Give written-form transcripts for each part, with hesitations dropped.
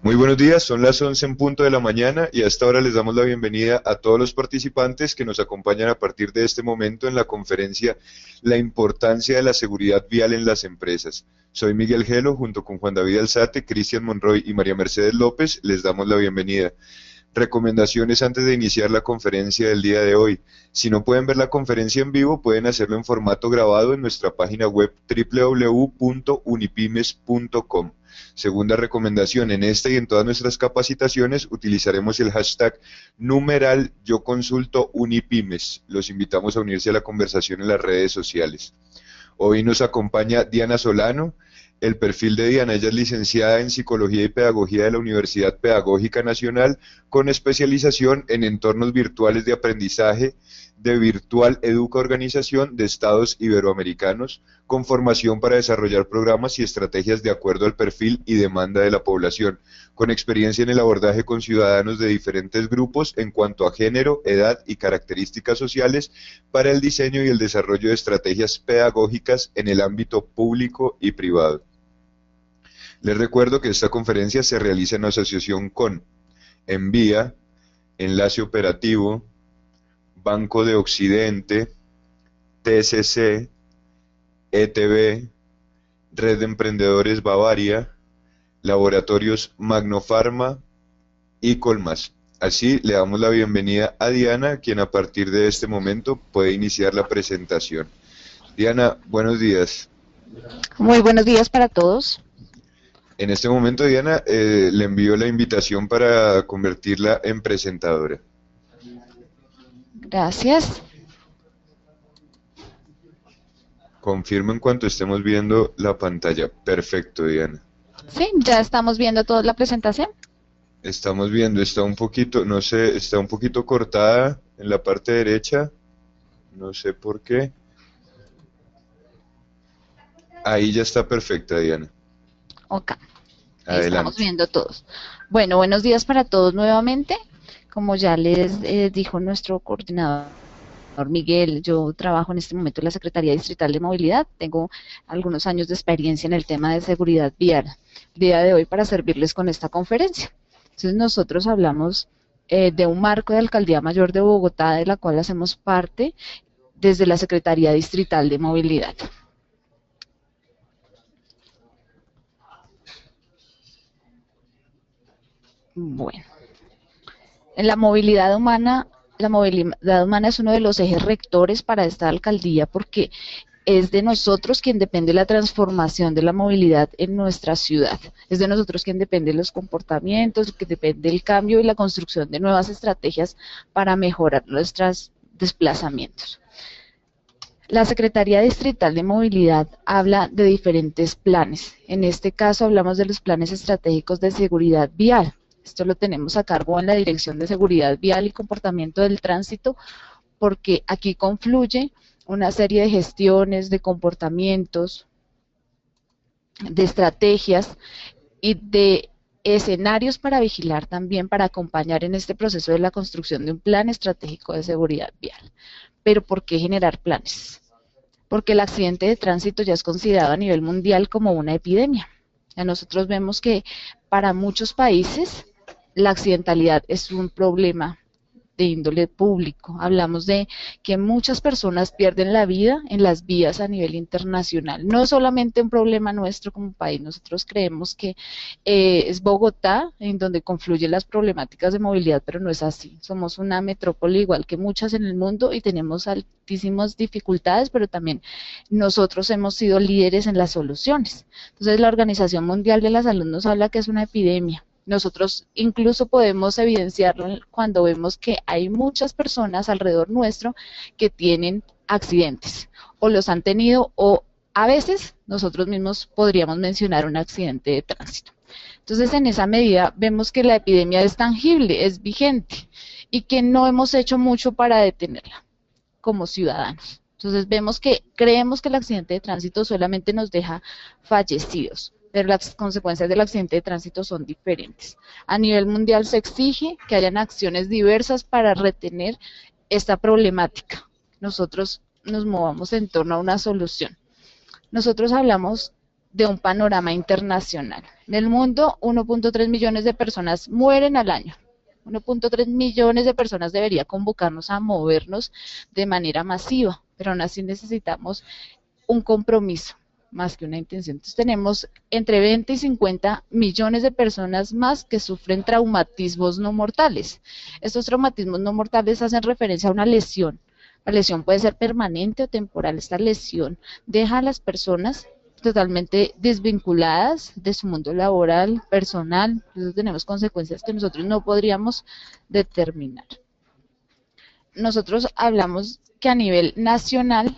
Muy buenos días, son las 11 en punto de la mañana y a esta hora les damos la bienvenida a todos los participantes que nos acompañan a partir de este momento en la conferencia La importancia de la seguridad vial en las empresas. Soy Miguel Gelo, junto con Juan David Alzate, Cristian Monroy y María Mercedes López, les damos la bienvenida. Recomendaciones antes de iniciar la conferencia del día de hoy. Si no pueden ver la conferencia en vivo, pueden hacerlo en formato grabado en nuestra página web www.unipymes.com. Segunda recomendación, en esta y en todas nuestras capacitaciones utilizaremos el hashtag numeral yo consulto Unipymes. Los invitamos a unirse a la conversación en las redes sociales. Hoy nos acompaña Diana Solano. El perfil de Diana, ella es licenciada en Psicología y Pedagogía de la Universidad Pedagógica Nacional, con especialización en entornos virtuales de aprendizaje de Virtual Educa Organización de Estados Iberoamericanos, con formación para desarrollar programas y estrategias de acuerdo al perfil y demanda de la población, con experiencia en el abordaje con ciudadanos de diferentes grupos en cuanto a género, edad y características sociales para el diseño y el desarrollo de estrategias pedagógicas en el ámbito público y privado. Les recuerdo que esta conferencia se realiza en asociación con Envía, Enlace Operativo, Banco de Occidente, TCC, ETB, Red de Emprendedores Bavaria, Laboratorios Magnofarma y Colmas. Así le damos la bienvenida a Diana, quien a partir de este momento puede iniciar la presentación. Diana, buenos días. Muy buenos días para todos. En este momento, Diana, le envío la invitación para convertirla en presentadora. Gracias. Confirmo en cuanto estemos viendo la pantalla. Perfecto, Diana. Sí, ya estamos viendo toda la presentación. Estamos viendo, está un poquito, no sé, está un poquito cortada en la parte derecha. No sé por qué. Ahí ya está perfecta, Diana. Ok. Adelante. Estamos viendo todos. Bueno, buenos días para todos nuevamente. Como ya les dijo nuestro coordinador Miguel, yo trabajo en este momento en la Secretaría Distrital de Movilidad. Tengo algunos años de experiencia en el tema de seguridad vial. El día de hoy para servirles con esta conferencia. Entonces nosotros hablamos de un marco de Alcaldía Mayor de Bogotá, de la cual hacemos parte desde la Secretaría Distrital de Movilidad. Bueno, en la movilidad humana es uno de los ejes rectores para esta alcaldía porque es de nosotros quien depende la transformación de la movilidad en nuestra ciudad. Es de nosotros quien depende los comportamientos, que depende el cambio y la construcción de nuevas estrategias para mejorar nuestros desplazamientos. La Secretaría Distrital de Movilidad habla de diferentes planes. En este caso hablamos de los planes estratégicos de seguridad vial. Esto lo tenemos a cargo en la Dirección de Seguridad Vial y Comportamiento del Tránsito, porque aquí confluye una serie de gestiones, de comportamientos, de estrategias y de escenarios para vigilar también, para acompañar en este proceso de la construcción de un plan estratégico de seguridad vial. Pero ¿por qué generar planes? Porque el accidente de tránsito ya es considerado a nivel mundial como una epidemia. Ya nosotros vemos que para muchos países la accidentalidad es un problema de índole público. Hablamos de que muchas personas pierden la vida en las vías a nivel internacional. No es solamente un problema nuestro como país. Nosotros creemos que es Bogotá en donde confluyen las problemáticas de movilidad, pero no es así. Somos una metrópoli igual que muchas en el mundo y tenemos altísimas dificultades, pero también nosotros hemos sido líderes en las soluciones. Entonces la Organización Mundial de la Salud nos habla que es una epidemia. Nosotros incluso podemos evidenciarlo cuando vemos que hay muchas personas alrededor nuestro que tienen accidentes o los han tenido o a veces nosotros mismos podríamos mencionar un accidente de tránsito. Entonces en esa medida vemos que la epidemia es tangible, es vigente y que no hemos hecho mucho para detenerla como ciudadanos. Entonces vemos que creemos que el accidente de tránsito solamente nos deja fallecidos, pero las consecuencias del accidente de tránsito son diferentes. A nivel mundial se exige que hayan acciones diversas para retener esta problemática. Nosotros nos movamos en torno a una solución. Nosotros hablamos de un panorama internacional. En el mundo, 1.3 millones de personas mueren al año. 1.3 millones de personas debería convocarnos a movernos de manera masiva, pero aún así necesitamos un compromiso más que una intención. Entonces tenemos entre 20 y 50 millones de personas más que sufren traumatismos no mortales. Estos traumatismos no mortales hacen referencia a una lesión. La lesión puede ser permanente o temporal. Esta lesión deja a las personas totalmente desvinculadas de su mundo laboral, personal. Entonces tenemos consecuencias que nosotros no podríamos determinar. Nosotros hablamos que a nivel nacional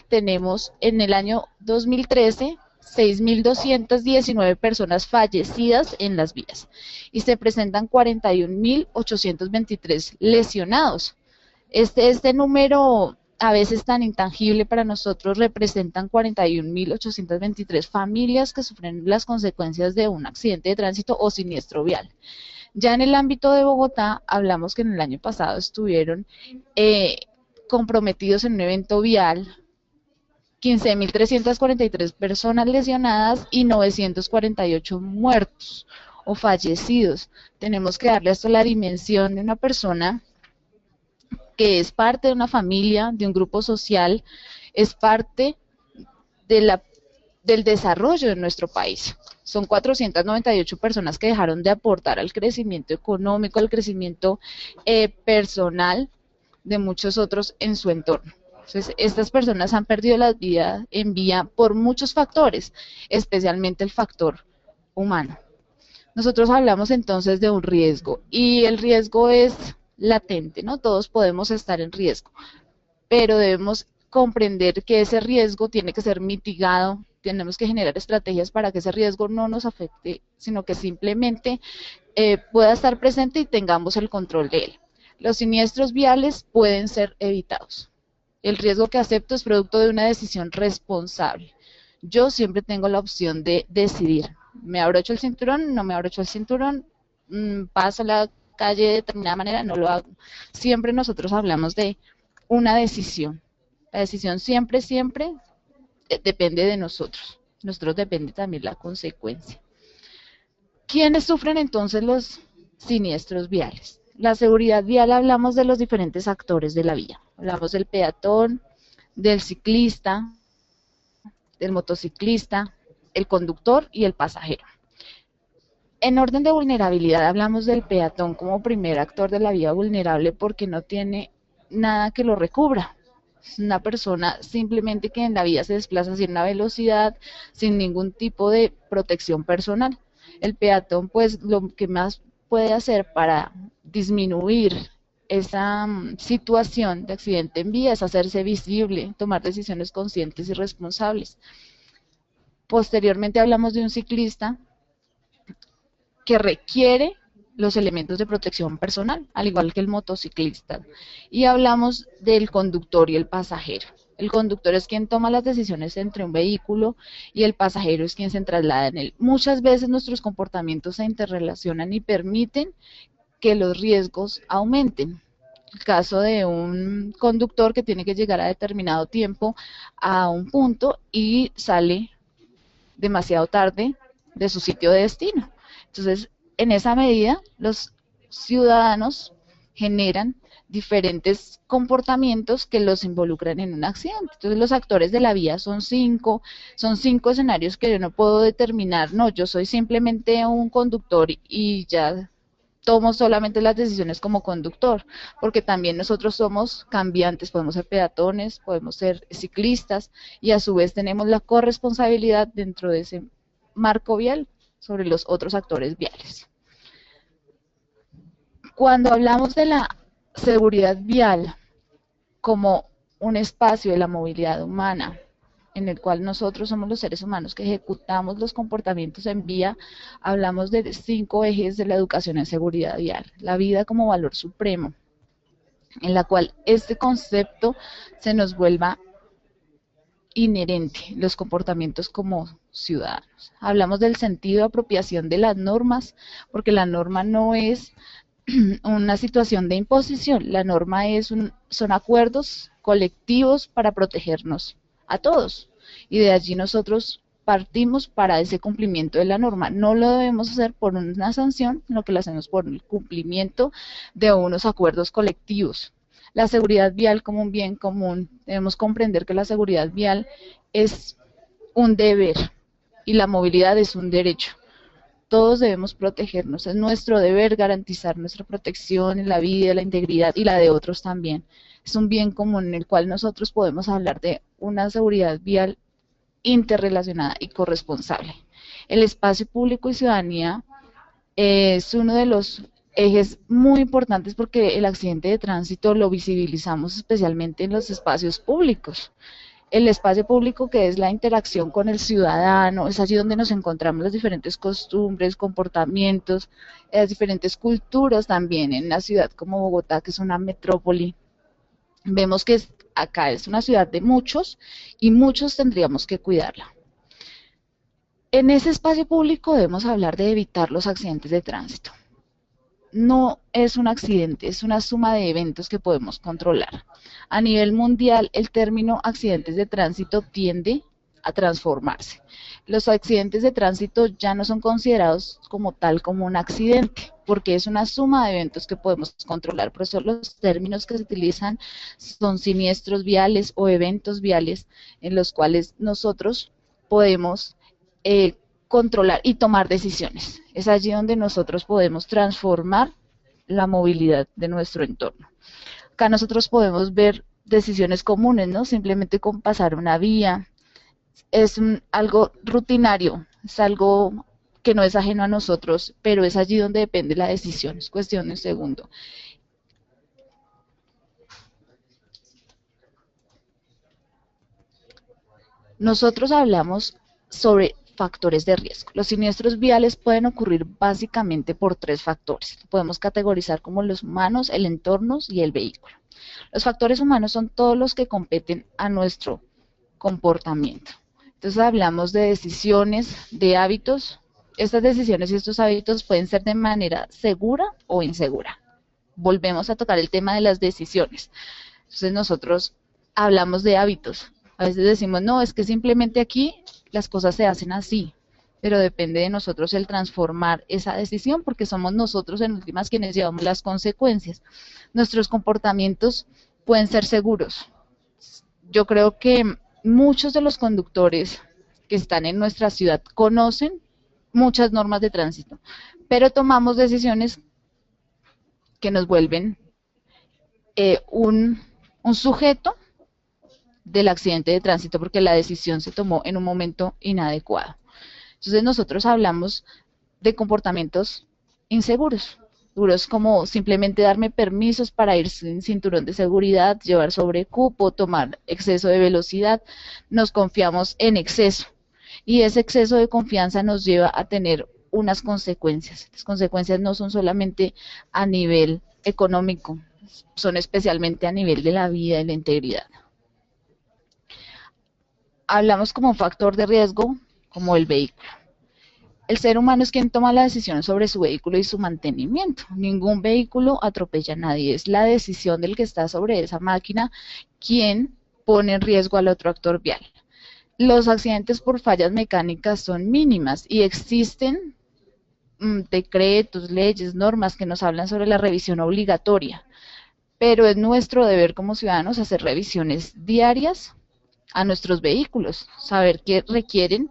tenemos en el año 2013 6.219 personas fallecidas en las vías y se presentan 41.823 lesionados. Este número a veces tan intangible para nosotros representan 41.823 familias que sufren las consecuencias de un accidente de tránsito o siniestro vial. Ya en el ámbito de Bogotá, hablamos que en el año pasado estuvieron comprometidos en un evento vial 15.343 personas lesionadas y 948 muertos o fallecidos. Tenemos que darle esto la dimensión de una persona que es parte de una familia, de un grupo social, es parte del desarrollo de nuestro país. Son 498 personas que dejaron de aportar al crecimiento económico, al crecimiento personal de muchos otros en su entorno. Entonces, estas personas han perdido la vida en vía por muchos factores, especialmente el factor humano. Nosotros hablamos entonces de un riesgo, y el riesgo es latente, ¿no? Todos podemos estar en riesgo, pero debemos comprender que ese riesgo tiene que ser mitigado, tenemos que generar estrategias para que ese riesgo no nos afecte, sino que simplemente pueda estar presente y tengamos el control de él. Los siniestros viales pueden ser evitados. El riesgo que acepto es producto de una decisión responsable. Yo siempre tengo la opción de decidir, ¿me abrocho el cinturón? ¿No me abrocho el cinturón? ¿Paso la calle de determinada manera? No lo hago. Siempre nosotros hablamos de una decisión. La decisión siempre depende de nosotros. Nosotros depende también la consecuencia. ¿Quiénes sufren entonces los siniestros viales? La seguridad vial, hablamos de los diferentes actores de la vía. Hablamos del peatón, del ciclista, del motociclista, el conductor y el pasajero. En orden de vulnerabilidad, hablamos del peatón como primer actor de la vía vulnerable porque no tiene nada que lo recubra. Es una persona simplemente que en la vía se desplaza sin una velocidad, sin ningún tipo de protección personal. El peatón, pues, lo que más puede hacer para disminuir esa situación de accidente en vía es hacerse visible, tomar decisiones conscientes y responsables. Posteriormente hablamos de un ciclista que requiere los elementos de protección personal, al igual que el motociclista. Y hablamos del conductor y el pasajero. El conductor es quien toma las decisiones entre un vehículo y el pasajero es quien se traslada en él. Muchas veces nuestros comportamientos se interrelacionan y permiten que los riesgos aumenten. El caso de un conductor que tiene que llegar a determinado tiempo a un punto y sale demasiado tarde de su sitio de destino. Entonces, en esa medida, los ciudadanos generan diferentes comportamientos que los involucran en un accidente. Entonces, los actores de la vía son cinco escenarios que yo no puedo determinar. No, yo soy simplemente un conductor y ya tomo solamente las decisiones como conductor, porque también nosotros somos cambiantes, podemos ser peatones, podemos ser ciclistas, y a su vez tenemos la corresponsabilidad dentro de ese marco vial sobre los otros actores viales. Cuando hablamos de la seguridad vial como un espacio de la movilidad humana, en el cual nosotros somos los seres humanos que ejecutamos los comportamientos en vía, hablamos de 5 ejes de la educación en seguridad vial. La vida como valor supremo, en la cual este concepto se nos vuelva inherente, los comportamientos como ciudadanos. Hablamos del sentido de apropiación de las normas, porque la norma no es una situación de imposición, la norma son acuerdos colectivos para protegernos a todos. y de allí nosotros partimos para ese cumplimiento de la norma. No lo debemos hacer por una sanción, sino que lo hacemos por el cumplimiento de unos acuerdos colectivos. La seguridad vial como un bien común. Debemos comprender que la seguridad vial es un deber y la movilidad es un derecho. Todos debemos protegernos, es nuestro deber garantizar nuestra protección en la vida, la integridad y la de otros también. Es un bien común en el cual nosotros podemos hablar de una seguridad vial interrelacionada y corresponsable. El espacio público y ciudadanía es uno de los ejes muy importantes porque el accidente de tránsito lo visibilizamos especialmente en los espacios públicos. El espacio público, que es la interacción con el ciudadano, es allí donde nos encontramos las diferentes costumbres, comportamientos, las diferentes culturas también en una ciudad como Bogotá, que es una metrópoli. Vemos que acá es una ciudad de muchos y muchos tendríamos que cuidarla. En ese espacio público debemos hablar de evitar los accidentes de tránsito. No es un accidente, es una suma de eventos que podemos controlar. A nivel mundial, el término accidentes de tránsito tiende a transformarse. Los accidentes de tránsito ya no son considerados como tal como un accidente, porque es una suma de eventos que podemos controlar. Por eso los términos que se utilizan son siniestros viales o eventos viales en los cuales nosotros podemos controlar y tomar decisiones. Es allí donde nosotros podemos transformar la movilidad de nuestro entorno. Acá nosotros podemos ver decisiones comunes, ¿no? Simplemente con pasar una vía. Es algo rutinario, es algo que no es ajeno a nosotros, pero es allí donde depende la decisión, es cuestión de un segundo. Nosotros hablamos sobre factores de riesgo. Los siniestros viales pueden ocurrir básicamente por 3 factores. Podemos categorizar como los humanos, el entorno y el vehículo. Los factores humanos son todos los que competen a nuestro comportamiento. Entonces hablamos de decisiones, de hábitos. Estas decisiones y estos hábitos pueden ser de manera segura o insegura. Volvemos a tocar el tema de las decisiones. Entonces nosotros hablamos de hábitos. A veces decimos, no, es que simplemente aquí las cosas se hacen así, pero depende de nosotros el transformar esa decisión porque somos nosotros en últimas quienes llevamos las consecuencias. Nuestros comportamientos pueden ser seguros. Yo creo que muchos de los conductores que están en nuestra ciudad conocen muchas normas de tránsito, pero tomamos decisiones que nos vuelven un sujeto del accidente de tránsito porque la decisión se tomó en un momento inadecuado. Entonces nosotros hablamos de comportamientos inseguros, duros como simplemente darme permisos para ir sin cinturón de seguridad, llevar sobrecupo, tomar exceso de velocidad, nos confiamos en exceso y ese exceso de confianza nos lleva a tener unas consecuencias. Las consecuencias no son solamente a nivel económico, son especialmente a nivel de la vida y la integridad. Hablamos como factor de riesgo, como el vehículo. El ser humano es quien toma la decisión sobre su vehículo y su mantenimiento. Ningún vehículo atropella a nadie. Es la decisión del que está sobre esa máquina quien pone en riesgo al otro actor vial. Los accidentes por fallas mecánicas son mínimas y existen decretos, leyes, normas que nos hablan sobre la revisión obligatoria. Pero es nuestro deber como ciudadanos hacer revisiones diarias a nuestros vehículos, saber que requieren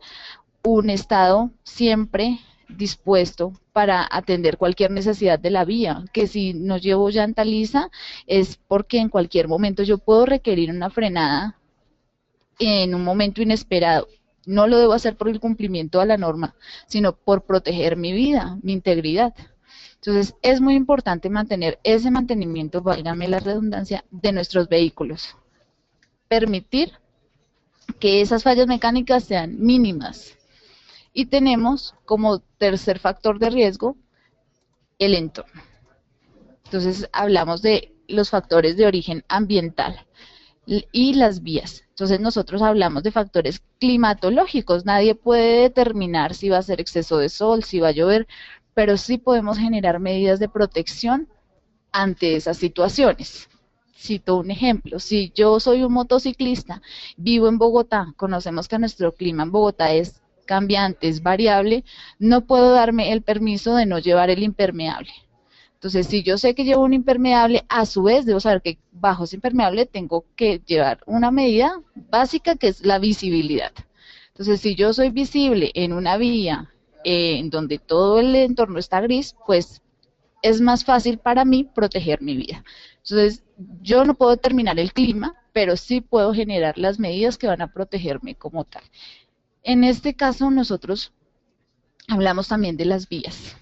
un estado siempre dispuesto para atender cualquier necesidad de la vía, que si no llevo llanta lisa es porque en cualquier momento yo puedo requerir una frenada en un momento inesperado. No lo debo hacer por el cumplimiento a la norma, sino por proteger mi vida, mi integridad. Entonces es muy importante mantener ese mantenimiento, válgame la redundancia, de nuestros vehículos. Permitir que esas fallas mecánicas sean mínimas. Y tenemos como tercer factor de riesgo el entorno. Entonces hablamos de los factores de origen ambiental y las vías. Entonces nosotros hablamos de factores climatológicos. Nadie puede determinar si va a ser exceso de sol, si va a llover, pero sí podemos generar medidas de protección ante esas situaciones. Cito un ejemplo, si yo soy un motociclista, vivo en Bogotá, conocemos que nuestro clima en Bogotá es cambiante, es variable, no puedo darme el permiso de no llevar el impermeable. Entonces, si yo sé que llevo un impermeable, a su vez debo saber que bajo ese impermeable tengo que llevar una medida básica que es la visibilidad. Entonces, si yo soy visible en una vía en donde todo el entorno está gris, pues es más fácil para mí proteger mi vida. Entonces, yo no puedo determinar el clima, pero sí puedo generar las medidas que van a protegerme como tal. En este caso, nosotros hablamos también de las vías.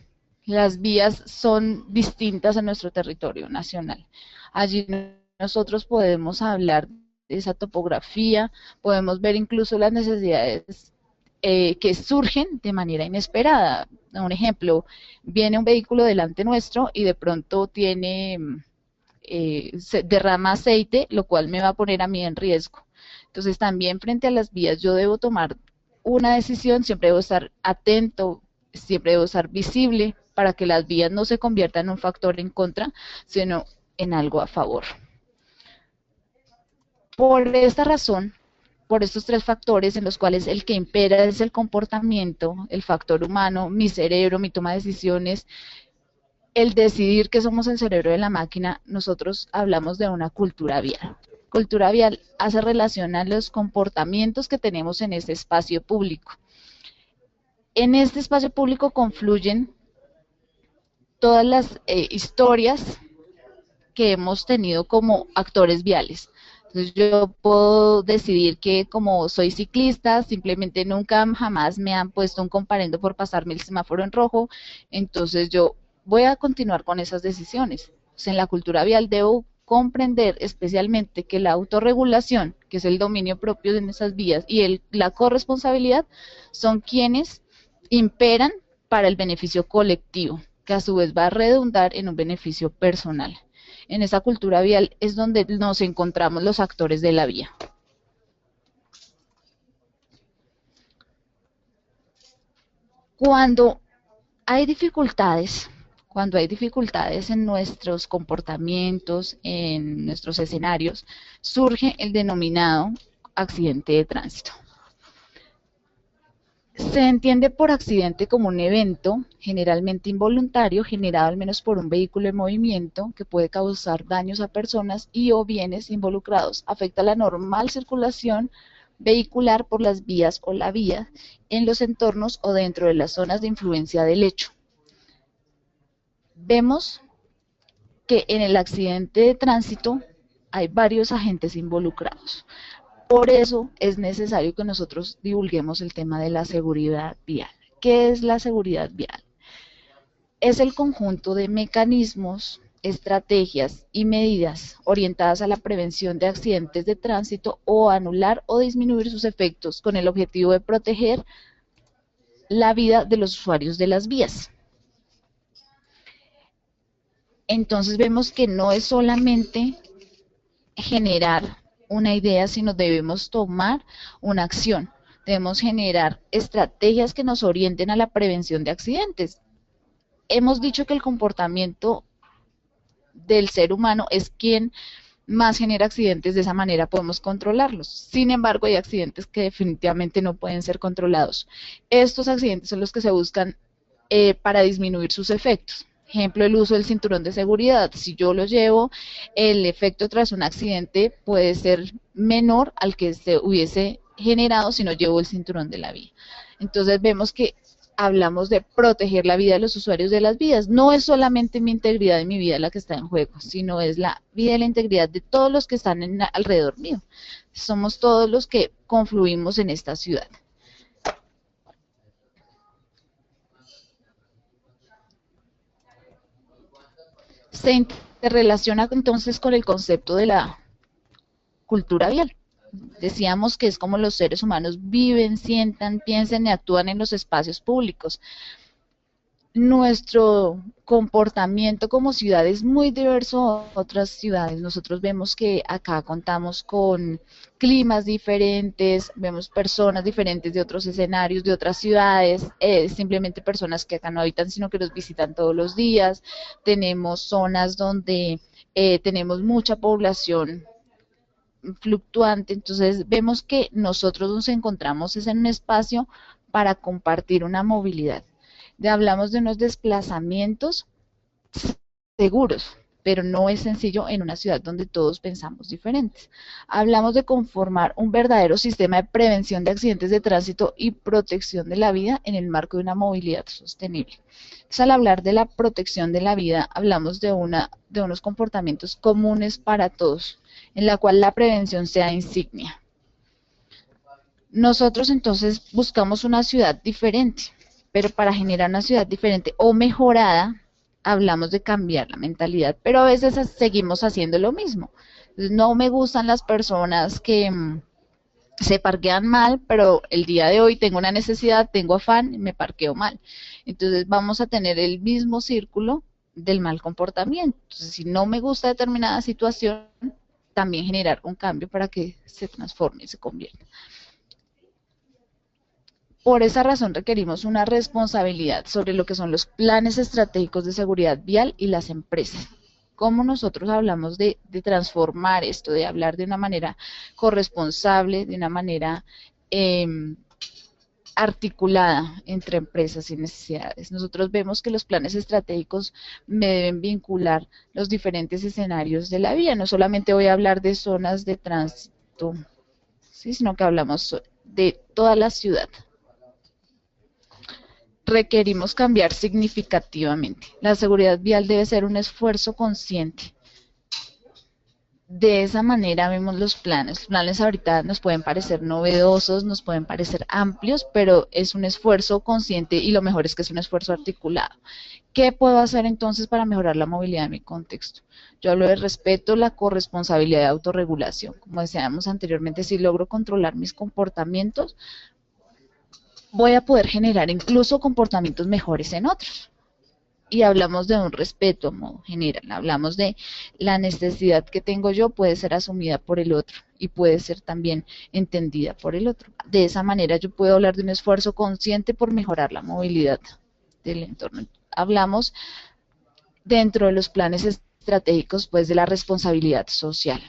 Las vías son distintas en nuestro territorio nacional. Allí nosotros podemos hablar de esa topografía, podemos ver incluso las necesidades que surgen de manera inesperada. Un ejemplo, viene un vehículo delante nuestro y de pronto tiene, se derrama aceite, lo cual me va a poner a mí en riesgo. Entonces también frente a las vías yo debo tomar una decisión, siempre debo estar atento, siempre debo estar visible para que las vías no se conviertan en un factor en contra, sino en algo a favor. Por esta razón, por estos tres factores en los cuales el que impera es el comportamiento, el factor humano, mi cerebro, mi toma de decisiones, el decidir que somos el cerebro de la máquina, nosotros hablamos de una cultura vial. Cultura vial hace relación a los comportamientos que tenemos en este espacio público. En este espacio público confluyen todas las historias que hemos tenido como actores viales. Entonces yo puedo decidir que como soy ciclista, simplemente nunca jamás me han puesto un comparendo por pasarme el semáforo en rojo, entonces yo voy a continuar con esas decisiones. Entonces, en la cultura vial debo comprender especialmente que la autorregulación, que es el dominio propio de esas vías, y la corresponsabilidad son quienes imperan para el beneficio colectivo, que a su vez va a redundar en un beneficio personal. En esa cultura vial es donde nos encontramos los actores de la vía. Cuando hay dificultades en nuestros comportamientos, en nuestros escenarios, surge el denominado accidente de tránsito. Se entiende por accidente como un evento generalmente involuntario generado al menos por un vehículo en movimiento que puede causar daños a personas y o bienes involucrados. Afecta la normal circulación vehicular por las vías o la vía en los entornos o dentro de las zonas de influencia del hecho. Vemos que en el accidente de tránsito hay varios agentes involucrados. Por eso es necesario que nosotros divulguemos el tema de la seguridad vial. ¿Qué es la seguridad vial? Es el conjunto de mecanismos, estrategias y medidas orientadas a la prevención de accidentes de tránsito o anular o disminuir sus efectos con el objetivo de proteger la vida de los usuarios de las vías. Entonces vemos que no es solamente generar una idea, sino debemos tomar una acción. Debemos generar estrategias que nos orienten a la prevención de accidentes. Hemos dicho que el comportamiento del ser humano es quien más genera accidentes, de esa manera podemos controlarlos. Sin embargo, hay accidentes que definitivamente no pueden ser controlados. Estos accidentes son los que se buscan para disminuir sus efectos. Ejemplo, el uso del cinturón de seguridad. Si yo lo llevo, el efecto tras un accidente puede ser menor al que se hubiese generado si no llevo el cinturón de la vía. Entonces vemos que hablamos de proteger la vida de los usuarios de las vías. No es solamente mi integridad y mi vida la que está en juego, sino es la vida y la integridad de todos los que están alrededor mío. Somos todos los que confluimos en esta ciudad. Se interrelaciona entonces con el concepto de la cultura vial. Decíamos que es como los seres humanos viven, sientan, piensan y actúan en los espacios públicos. Nuestro comportamiento como ciudad es muy diverso a otras ciudades. Nosotros vemos que acá contamos con climas diferentes, vemos personas diferentes de otros escenarios, de otras ciudades, simplemente personas que acá no habitan, sino que nos visitan todos los días. Tenemos zonas donde tenemos mucha población fluctuante, entonces vemos que nosotros nos encontramos es en un espacio para compartir una movilidad. Hablamos de unos desplazamientos seguros, pero no es sencillo en una ciudad donde todos pensamos diferentes. Hablamos de conformar un verdadero sistema de prevención de accidentes de tránsito y protección de la vida en el marco de una movilidad sostenible. Entonces, al hablar de la protección de la vida, hablamos de unos comportamientos comunes para todos, en la cual la prevención sea insignia. Nosotros entonces buscamos una ciudad diferente, pero para generar una ciudad diferente o mejorada, hablamos de cambiar la mentalidad, pero a veces seguimos haciendo lo mismo. Entonces, no me gustan las personas que se parquean mal, pero el día de hoy tengo una necesidad, tengo afán y me parqueo mal. Entonces vamos a tener el mismo círculo del mal comportamiento. Entonces, si no me gusta determinada situación, también generar un cambio para que se transforme y se convierta. Por esa razón requerimos una responsabilidad sobre lo que son los planes estratégicos de seguridad vial y las empresas. Cómo nosotros hablamos de transformar esto, de hablar de una manera corresponsable, de una manera articulada entre empresas y necesidades. Nosotros vemos que los planes estratégicos me deben vincular los diferentes escenarios de la vía. No solamente voy a hablar de zonas de tránsito, ¿sí? Sino que hablamos de toda la ciudad. Requerimos cambiar significativamente. La seguridad vial debe ser un esfuerzo consciente. De esa manera vemos los planes. Los planes ahorita nos pueden parecer novedosos, nos pueden parecer amplios, pero es un esfuerzo consciente y lo mejor es que es un esfuerzo articulado. ¿Qué puedo hacer entonces para mejorar la movilidad en mi contexto? Yo hablo de respeto, la corresponsabilidad y autorregulación. Como decíamos anteriormente, si logro controlar mis comportamientos, voy a poder generar incluso comportamientos mejores en otros. Y hablamos de un respeto a modo general, hablamos de la necesidad que tengo yo puede ser asumida por el otro y puede ser también entendida por el otro. De esa manera yo puedo hablar de un esfuerzo consciente por mejorar la movilidad del entorno. Hablamos dentro de los planes estratégicos pues de la responsabilidad social.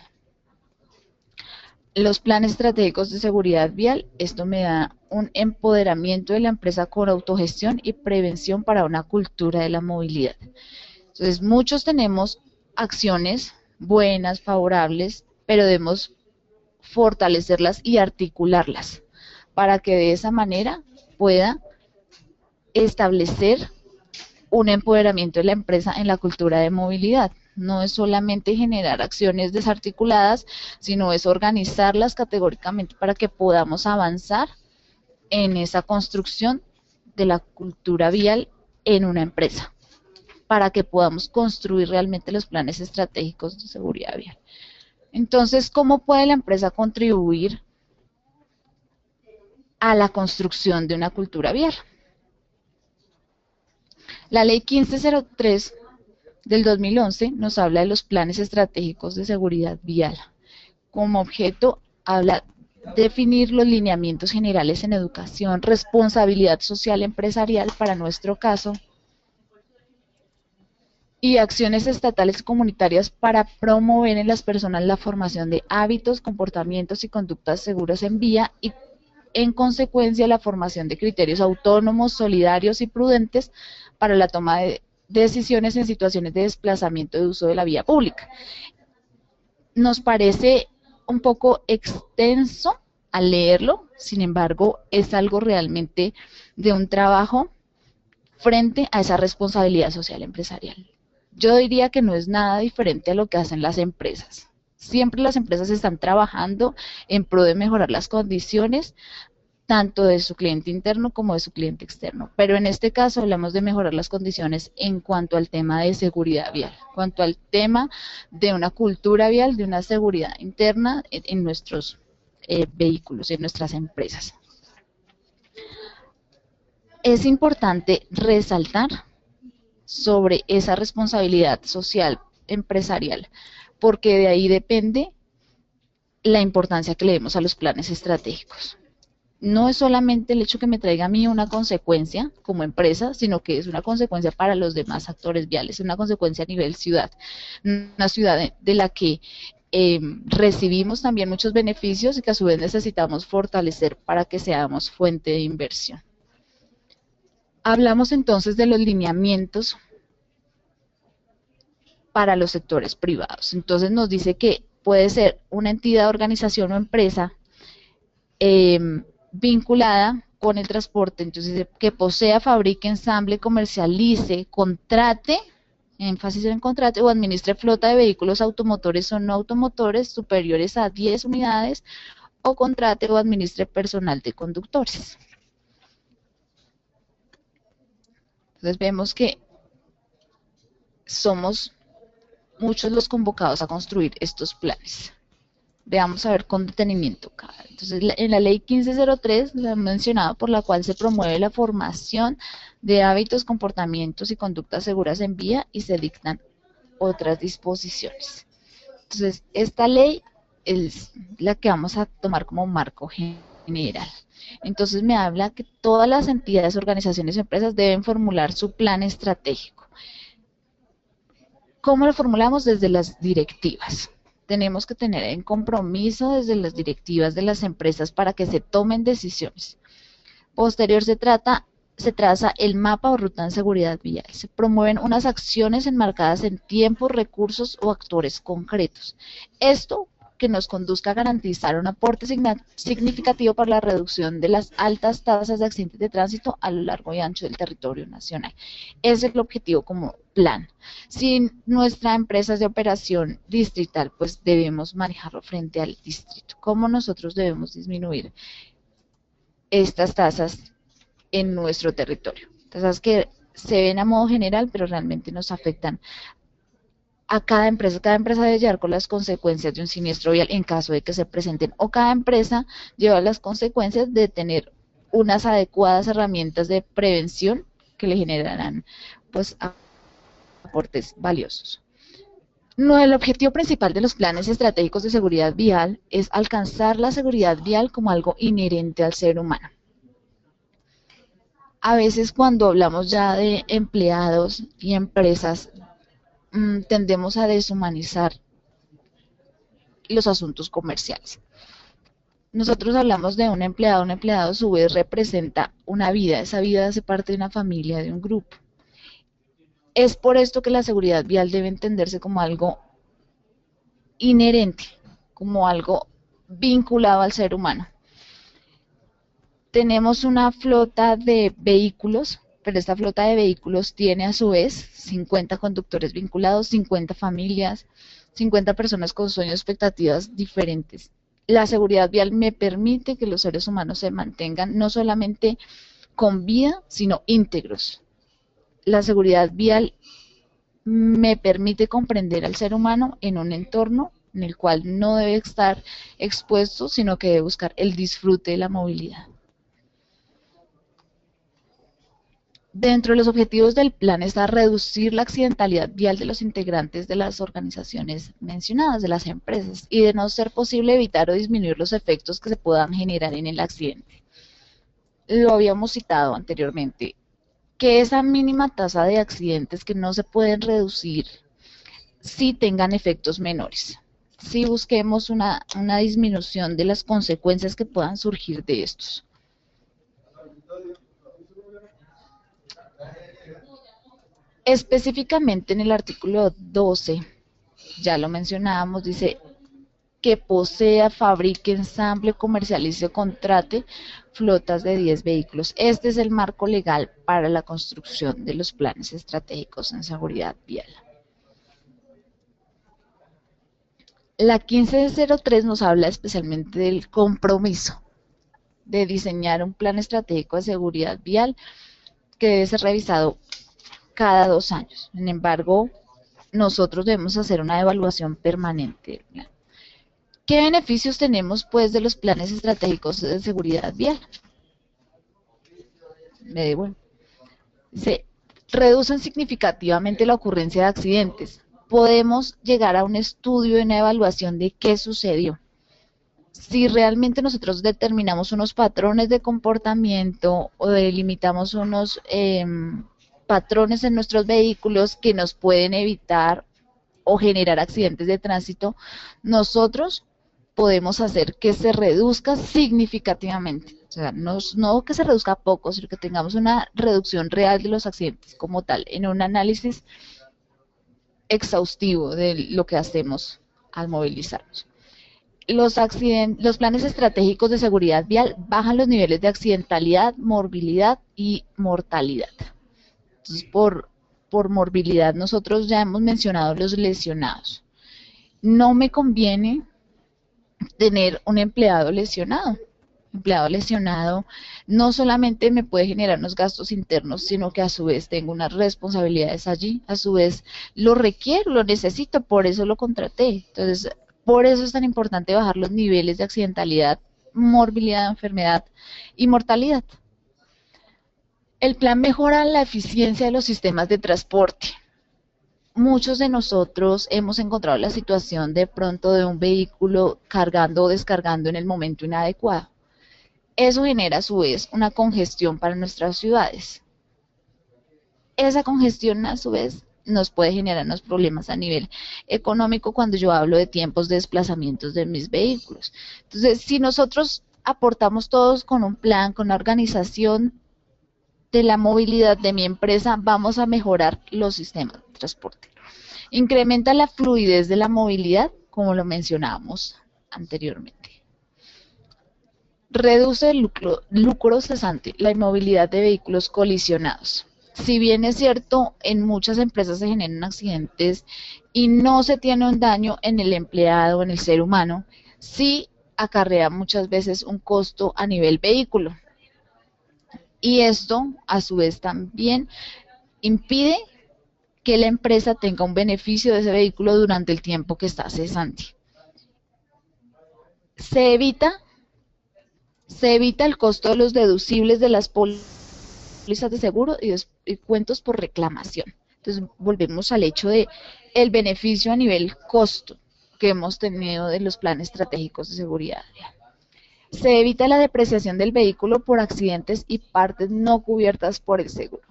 Los planes estratégicos de seguridad vial, esto me da un empoderamiento de la empresa con autogestión y prevención para una cultura de la movilidad. Entonces, muchos tenemos acciones buenas, favorables, pero debemos fortalecerlas y articularlas para que de esa manera pueda establecer un empoderamiento de la empresa en la cultura de movilidad. No es solamente generar acciones desarticuladas, sino es organizarlas categóricamente para que podamos avanzar en esa construcción de la cultura vial en una empresa, para que podamos construir realmente los planes estratégicos de seguridad vial. Entonces, ¿cómo puede la empresa contribuir a la construcción de una cultura vial? La ley 1503 del 2011 nos habla de los planes estratégicos de seguridad vial. Como objeto, habla de definir los lineamientos generales en educación, responsabilidad social empresarial para nuestro caso, y acciones estatales y comunitarias para promover en las personas la formación de hábitos, comportamientos y conductas seguras en vía y en consecuencia la formación de criterios autónomos, solidarios y prudentes para la toma de decisiones en situaciones de desplazamiento de uso de la vía pública. Nos parece un poco extenso al leerlo, sin embargo, es algo realmente de un trabajo frente a esa responsabilidad social empresarial. Yo diría que no es nada diferente a lo que hacen las empresas. Siempre las empresas están trabajando en pro de mejorar las condiciones tanto de su cliente interno como de su cliente externo. Pero en este caso hablamos de mejorar las condiciones en cuanto al tema de seguridad vial, en cuanto al tema de una cultura vial, de una seguridad interna en nuestros vehículos, en nuestras empresas. Es importante resaltar sobre esa responsabilidad social empresarial, porque de ahí depende la importancia que le demos a los planes estratégicos. No es solamente el hecho que me traiga a mí una consecuencia como empresa, sino que es una consecuencia para los demás actores viales, una consecuencia a nivel ciudad, una ciudad de la que recibimos también muchos beneficios y que a su vez necesitamos fortalecer para que seamos fuente de inversión. Hablamos entonces de los lineamientos para los sectores privados. Entonces nos dice que puede ser una entidad, organización o empresa vinculada con el transporte, entonces que posea, fabrique, ensamble, comercialice, contrate, énfasis en contrate, o administre flota de vehículos automotores o no automotores superiores a 10 unidades, o contrate o administre personal de conductores. Entonces vemos que somos muchos los convocados a construir estos planes. Veamos a ver con detenimiento cada. Entonces, en la ley 1503, la he mencionado, por la cual se promueve la formación de hábitos, comportamientos y conductas seguras en vía y se dictan otras disposiciones. Entonces, esta ley es la que vamos a tomar como marco general. Entonces, me habla que todas las entidades, organizaciones y empresas deben formular su plan estratégico. ¿Cómo lo formulamos? Desde las directivas. Tenemos que tener en compromiso desde las directivas de las empresas para que se tomen decisiones. Posterior se traza el mapa o ruta en seguridad vial. Se promueven unas acciones enmarcadas en tiempos, recursos o actores concretos. Esto que nos conduzca a garantizar un aporte significativo para la reducción de las altas tasas de accidentes de tránsito a lo largo y ancho del territorio nacional. Ese es el objetivo como plan. Si nuestra empresa es de operación distrital, pues debemos manejarlo frente al distrito. ¿Cómo nosotros debemos disminuir estas tasas en nuestro territorio? Tasas que se ven a modo general, pero realmente nos afectan a cada empresa debe llevar con las consecuencias de un siniestro vial en caso de que se presenten, o cada empresa lleva las consecuencias de tener unas adecuadas herramientas de prevención que le generarán pues aportes valiosos. No, el objetivo principal de los planes estratégicos de seguridad vial es alcanzar la seguridad vial como algo inherente al ser humano. A veces cuando hablamos ya de empleados y empresas, tendemos a deshumanizar los asuntos comerciales. Nosotros hablamos de un empleado a su vez representa una vida, esa vida hace parte de una familia, de un grupo. Es por esto que la seguridad vial debe entenderse como algo inherente, como algo vinculado al ser humano. Tenemos una flota de vehículos, pero esta flota de vehículos tiene a su vez 50 conductores vinculados, 50 familias, 50 personas con sueños y expectativas diferentes. La seguridad vial me permite que los seres humanos se mantengan no solamente con vida, sino íntegros. La seguridad vial me permite comprender al ser humano en un entorno en el cual no debe estar expuesto, sino que debe buscar el disfrute de la movilidad. Dentro de los objetivos del plan está reducir la accidentalidad vial de los integrantes de las organizaciones mencionadas, de las empresas, y de no ser posible evitar o disminuir los efectos que se puedan generar en el accidente. Lo habíamos citado anteriormente, que esa mínima tasa de accidentes que no se pueden reducir si tengan efectos menores. Si busquemos una disminución de las consecuencias que puedan surgir de estos. Específicamente en el artículo 12, ya lo mencionábamos, dice que posea, fabrique, ensamble, comercialice o contrate flotas de 10 vehículos. Este es el marco legal para la construcción de los planes estratégicos en seguridad vial. La 1503 nos habla especialmente del compromiso de diseñar un plan estratégico de seguridad vial que debe ser revisado cada 2 años. Sin embargo, nosotros debemos hacer una evaluación permanente del plan. ¿Qué beneficios tenemos pues de los planes estratégicos de seguridad vial? Bueno, dice, reducen significativamente la ocurrencia de accidentes. Podemos llegar a un estudio y una evaluación de qué sucedió. Si realmente nosotros determinamos unos patrones de comportamiento o delimitamos unos patrones en nuestros vehículos que nos pueden evitar o generar accidentes de tránsito, nosotros podemos hacer que se reduzca significativamente. O sea, no que se reduzca poco, sino que tengamos una reducción real de los accidentes como tal, en un análisis exhaustivo de lo que hacemos al movilizarnos. Los planes estratégicos de seguridad vial bajan los niveles de accidentalidad, morbilidad y mortalidad. Entonces, por morbilidad, nosotros ya hemos mencionado los lesionados. No me conviene tener un empleado lesionado. Empleado lesionado no solamente me puede generar unos gastos internos, sino que a su vez tengo unas responsabilidades allí, a su vez lo requiero, lo necesito, por eso lo contraté. Entonces, por eso es tan importante bajar los niveles de accidentalidad, morbilidad, enfermedad y mortalidad. El plan mejora la eficiencia de los sistemas de transporte. Muchos de nosotros hemos encontrado la situación de pronto de un vehículo cargando o descargando en el momento inadecuado. Eso genera a su vez una congestión para nuestras ciudades. Esa congestión a su vez nos puede generar unos problemas a nivel económico cuando yo hablo de tiempos de desplazamientos de mis vehículos. Entonces, si nosotros aportamos todos con un plan, con una organización de la movilidad de mi empresa, vamos a mejorar los sistemas de transporte. Incrementa la fluidez de la movilidad, como lo mencionábamos anteriormente. Reduce el lucro cesante, la inmovilidad de vehículos colisionados. Si bien es cierto, en muchas empresas se generan accidentes y no se tiene un daño en el empleado, en el ser humano, sí acarrea muchas veces un costo a nivel vehículo. Y esto, a su vez, también impide que la empresa tenga un beneficio de ese vehículo durante el tiempo que está cesante. Se evita el costo de los deducibles de las pólizas de seguro y cuentos por reclamación. Entonces, volvemos al hecho de el beneficio a nivel costo que hemos tenido de los planes estratégicos de seguridad vial. Se evita la depreciación del vehículo por accidentes y partes no cubiertas por el seguro.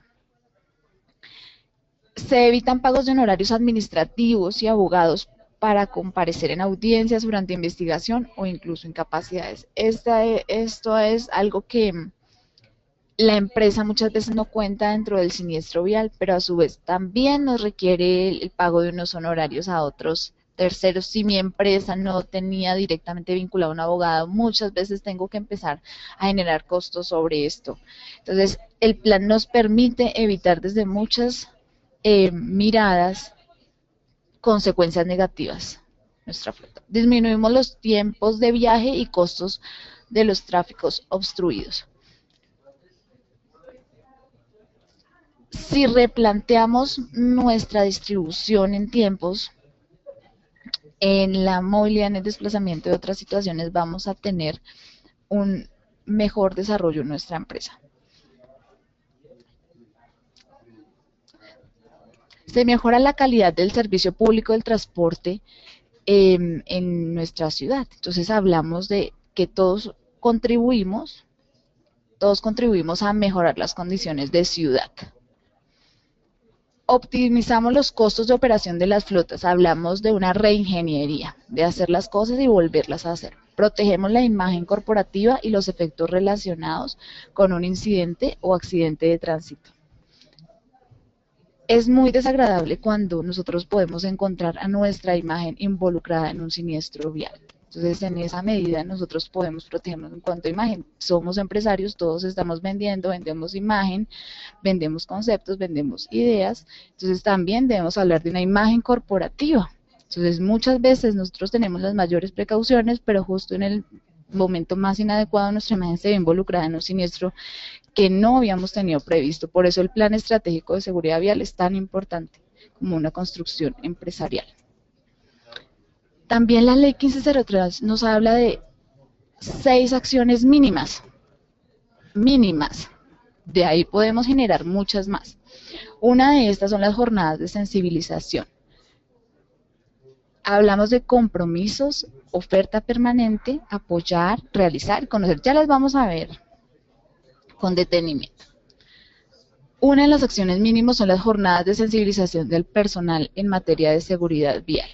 Se evitan pagos de honorarios administrativos y abogados para comparecer en audiencias durante investigación o incluso incapacidades. Esto es algo que la empresa muchas veces no cuenta dentro del siniestro vial, pero a su vez también nos requiere el pago de unos honorarios a otros terceros. Si mi empresa no tenía directamente vinculado a un abogado, muchas veces tengo que empezar a generar costos sobre esto. Entonces, el plan nos permite evitar desde muchas miradas consecuencias negativas nuestra flota. Disminuimos los tiempos de viaje y costos de los tráficos obstruidos. Si replanteamos nuestra distribución en tiempos, en la movilidad, en el desplazamiento de otras situaciones, vamos a tener un mejor desarrollo en nuestra empresa. Se mejora la calidad del servicio público del transporte en nuestra ciudad. Entonces hablamos de que todos contribuimos a mejorar las condiciones de ciudad. Optimizamos los costos de operación de las flotas. Hablamos de una reingeniería, de hacer las cosas y volverlas a hacer. Protegemos la imagen corporativa y los efectos relacionados con un incidente o accidente de tránsito. Es muy desagradable cuando nosotros podemos encontrar a nuestra imagen involucrada en un siniestro vial. Entonces, en esa medida nosotros podemos protegernos en cuanto a imagen. Somos empresarios, todos estamos vendiendo, vendemos imagen, vendemos conceptos, vendemos ideas. Entonces, también debemos hablar de una imagen corporativa. Entonces, muchas veces nosotros tenemos las mayores precauciones, pero justo en el momento más inadecuado nuestra imagen se ve involucrada en un siniestro que no habíamos tenido previsto. Por eso el plan estratégico de seguridad vial es tan importante como una construcción empresarial. También la ley 1503 nos habla de 6 acciones mínimas. De ahí podemos generar muchas más. Una de estas son las jornadas de sensibilización. Hablamos de compromisos, oferta permanente, apoyar, realizar, conocer. Ya las vamos a ver con detenimiento. Una de las acciones mínimas son las jornadas de sensibilización del personal en materia de seguridad vial.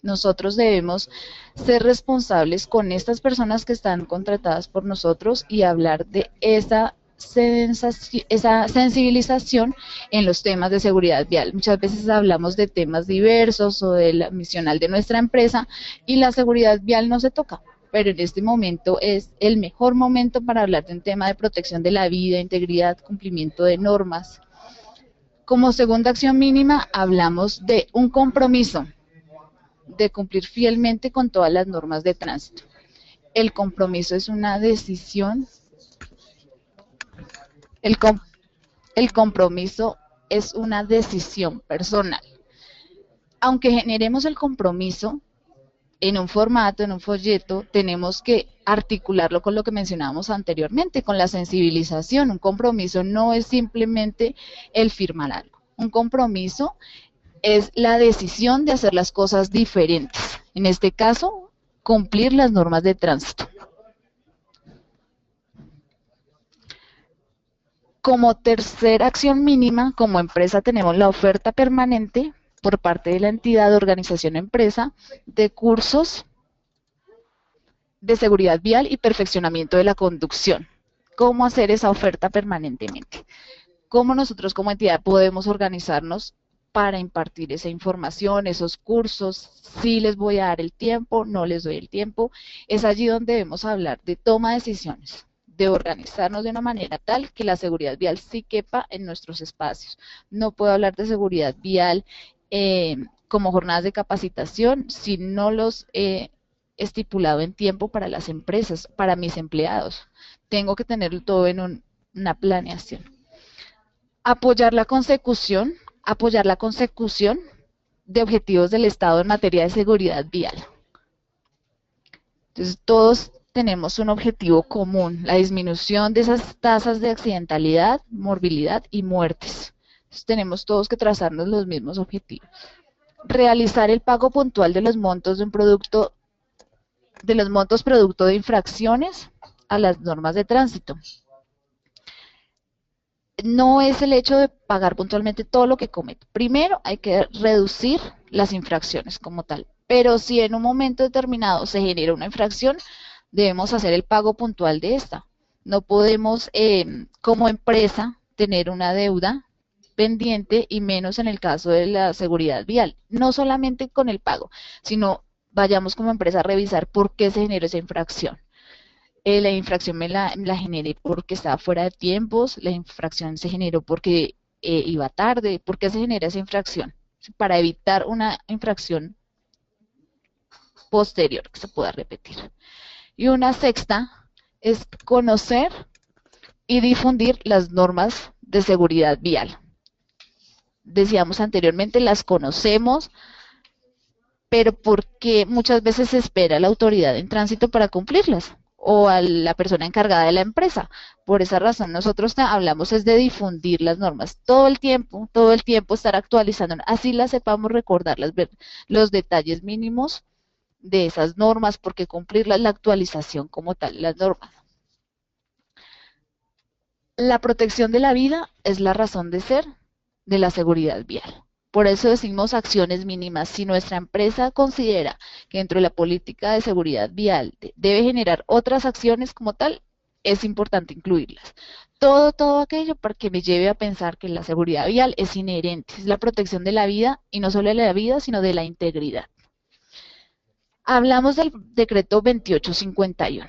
Nosotros debemos ser responsables con estas personas que están contratadas por nosotros y hablar de esa sensibilización en los temas de seguridad vial. Muchas veces hablamos de temas diversos o de la misional de nuestra empresa y la seguridad vial no se toca, pero en este momento es el mejor momento para hablar de un tema de protección de la vida, integridad, cumplimiento de normas. Como segunda acción mínima hablamos de un compromiso de cumplir fielmente con todas las normas de tránsito. El compromiso es una decisión. El compromiso es una decisión personal. Aunque generemos el compromiso en un formato, en un folleto, tenemos que articularlo con lo que mencionábamos anteriormente, con la sensibilización. Un compromiso no es simplemente el firmar algo. Un compromiso es la decisión de hacer las cosas diferentes. En este caso, cumplir las normas de tránsito. Como tercera acción mínima, como empresa tenemos la oferta permanente por parte de la entidad, organización, empresa, de cursos de seguridad vial y perfeccionamiento de la conducción. ¿Cómo hacer esa oferta permanentemente? ¿Cómo nosotros como entidad podemos organizarnos para impartir esa información, esos cursos? Sí les voy a dar el tiempo, no les doy el tiempo. Es allí donde debemos hablar de toma de decisiones, de organizarnos de una manera tal que la seguridad vial sí quepa en nuestros espacios. No puedo hablar de seguridad vial como jornadas de capacitación si no los he estipulado en tiempo para las empresas, para mis empleados. Tengo que tenerlo todo en una planeación. Apoyar la consecución de objetivos del Estado en materia de seguridad vial. Entonces, todos tenemos un objetivo común, la disminución de esas tasas de accidentalidad, morbilidad y muertes. Entonces, tenemos todos que trazarnos los mismos objetivos. Realizar el pago puntual de los montos de un producto, de los montos producto de infracciones a las normas de tránsito. No es el hecho de pagar puntualmente todo lo que comete. Primero hay que reducir las infracciones como tal, pero si en un momento determinado se genera una infracción, debemos hacer el pago puntual de esta. No podemos como empresa tener una deuda pendiente y menos en el caso de la seguridad vial. No solamente con el pago, sino vayamos como empresa a revisar por qué se generó esa infracción. La infracción me la generé porque estaba fuera de tiempos, la infracción se generó porque iba tarde. ¿Por qué se genera esa infracción? Para evitar una infracción posterior que se pueda repetir. Y una sexta es conocer y difundir las normas de seguridad vial. Decíamos anteriormente, las conocemos, pero porque muchas veces se espera la autoridad en tránsito para cumplirlas, o a la persona encargada de la empresa. Por esa razón nosotros hablamos es de difundir las normas todo el tiempo estar actualizando, así las sepamos recordarlas, ver los detalles mínimos de esas normas, porque cumplirlas, la actualización como tal, las normas. La protección de la vida es la razón de ser de la seguridad vial. Por eso decimos acciones mínimas. Si nuestra empresa considera que dentro de la política de seguridad vial debe generar otras acciones como tal, es importante incluirlas. Todo aquello para que me lleve a pensar que la seguridad vial es inherente, es la protección de la vida, y no solo de la vida, sino de la integridad. Hablamos del decreto 2851.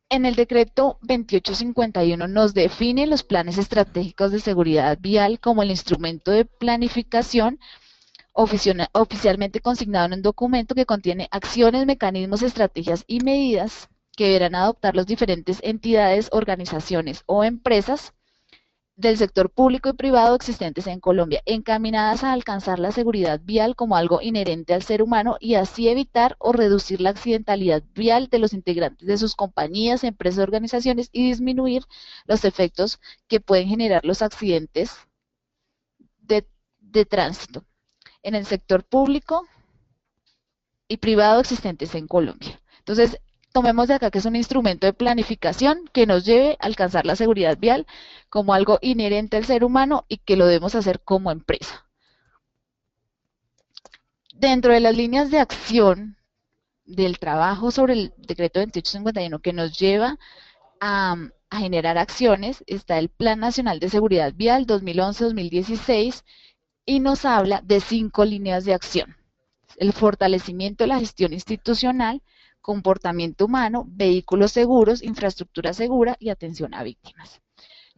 En el decreto 2851 nos define los planes estratégicos de seguridad vial como el instrumento de planificación oficialmente consignado en un documento que contiene acciones, mecanismos, estrategias y medidas que deberán adoptar las diferentes entidades, organizaciones o empresas del sector público y privado existentes en Colombia, encaminadas a alcanzar la seguridad vial como algo inherente al ser humano y así evitar o reducir la accidentalidad vial de los integrantes de sus compañías, empresas, organizaciones y disminuir los efectos que pueden generar los accidentes de tránsito en el sector público y privado existentes en Colombia. Entonces, tomemos de acá que es un instrumento de planificación que nos lleve a alcanzar la seguridad vial como algo inherente al ser humano y que lo debemos hacer como empresa. Dentro de las líneas de acción del trabajo sobre el decreto 2851 que nos lleva a generar acciones, está el Plan Nacional de Seguridad Vial 2011-2016 y nos habla de 5 líneas de acción. El fortalecimiento de la gestión institucional, comportamiento humano, vehículos seguros, infraestructura segura y atención a víctimas.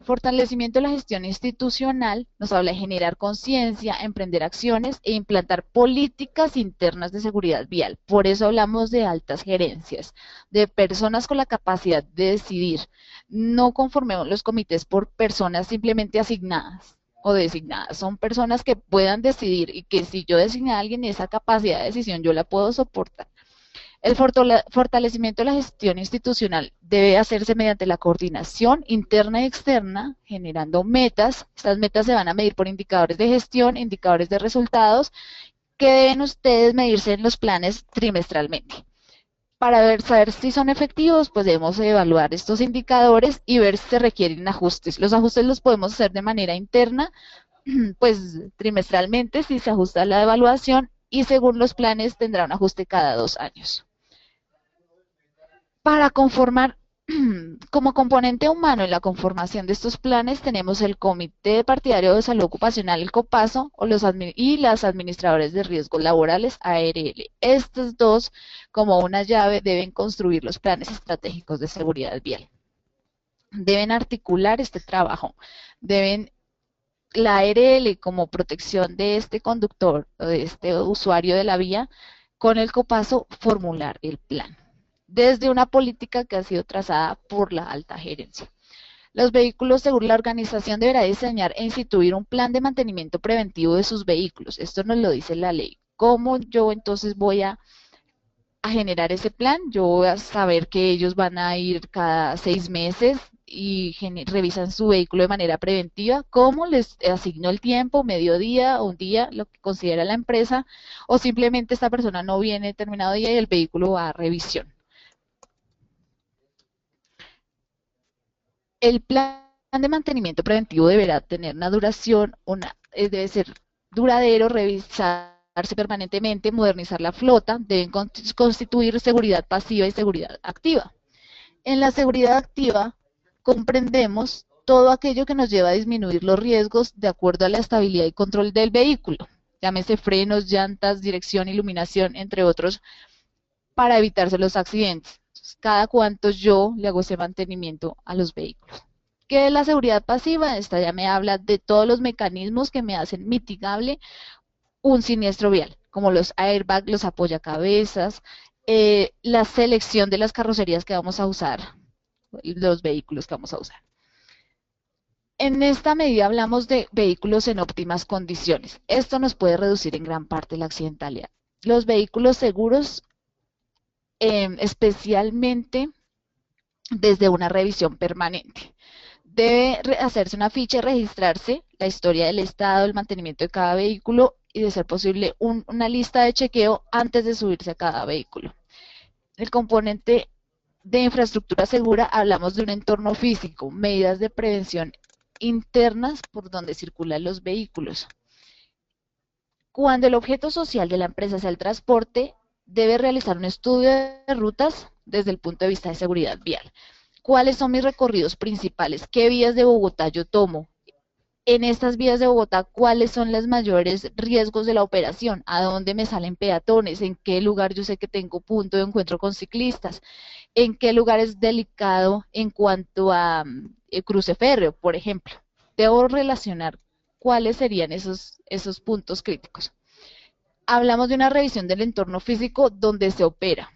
Fortalecimiento de la gestión institucional nos habla de generar conciencia, emprender acciones e implantar políticas internas de seguridad vial. Por eso hablamos de altas gerencias, de personas con la capacidad de decidir. No conformemos los comités por personas simplemente asignadas o designadas. Son personas que puedan decidir y que si yo designé a alguien esa capacidad de decisión yo la puedo soportar. El fortalecimiento de la gestión institucional debe hacerse mediante la coordinación interna y externa, generando metas. Estas metas se van a medir por indicadores de gestión, indicadores de resultados, que deben ustedes medirse en los planes trimestralmente. Para saber si son efectivos, pues debemos evaluar estos indicadores y ver si se requieren ajustes. Los ajustes los podemos hacer de manera interna, pues trimestralmente, si se ajusta la evaluación, y según los planes tendrá un ajuste cada 2 años. Para conformar, como componente humano en la conformación de estos planes, tenemos el Comité Partidario de Salud Ocupacional, el COPASO, y las administradores de riesgos laborales, ARL. Estos dos, como una llave, deben construir los planes estratégicos de seguridad vial. Deben articular este trabajo, la ARL como protección de este conductor o de este usuario de la vía, con el COPASO formular el plan desde una política que ha sido trazada por la alta gerencia. Los vehículos seguros, la organización deberá diseñar e instituir un plan de mantenimiento preventivo de sus vehículos. Esto nos lo dice la ley. ¿Cómo yo entonces voy a generar ese plan? Yo voy a saber que ellos van a ir cada 6 meses y revisan su vehículo de manera preventiva. ¿Cómo les asigno el tiempo? ¿Mediodía o un día? Lo que considera la empresa. O simplemente esta persona no viene determinado día y el vehículo va a revisión. El plan de mantenimiento preventivo deberá tener una duración, debe ser duradero, revisarse permanentemente, modernizar la flota, deben constituir seguridad pasiva y seguridad activa. En la seguridad activa comprendemos todo aquello que nos lleva a disminuir los riesgos de acuerdo a la estabilidad y control del vehículo, llámese frenos, llantas, dirección, iluminación, entre otros, para evitarse los accidentes. Cada cuánto yo le hago ese mantenimiento a los vehículos. ¿Qué es la seguridad pasiva? Esta ya me habla de todos los mecanismos que me hacen mitigable un siniestro vial, como los airbags, los apoyacabezas, la selección de las carrocerías que vamos a usar, los vehículos que vamos a usar. En esta medida hablamos de vehículos en óptimas condiciones. Esto nos puede reducir en gran parte la accidentalidad. Los vehículos seguros, especialmente desde una revisión permanente. Debe hacerse una ficha y registrarse la historia del estado, el mantenimiento de cada vehículo y, de ser posible, una lista de chequeo antes de subirse a cada vehículo. El componente de infraestructura segura, hablamos de un entorno físico, medidas de prevención internas por donde circulan los vehículos. Cuando el objeto social de la empresa sea el transporte, debe realizar un estudio de rutas desde el punto de vista de seguridad vial. ¿Cuáles son mis recorridos principales? ¿Qué vías de Bogotá yo tomo? En estas vías de Bogotá, ¿cuáles son los mayores riesgos de la operación? ¿A dónde me salen peatones? ¿En qué lugar yo sé que tengo punto de encuentro con ciclistas? ¿En qué lugar es delicado en cuanto a cruce férreo, por ejemplo? Debo relacionar cuáles serían esos puntos críticos. Hablamos de una revisión del entorno físico donde se opera,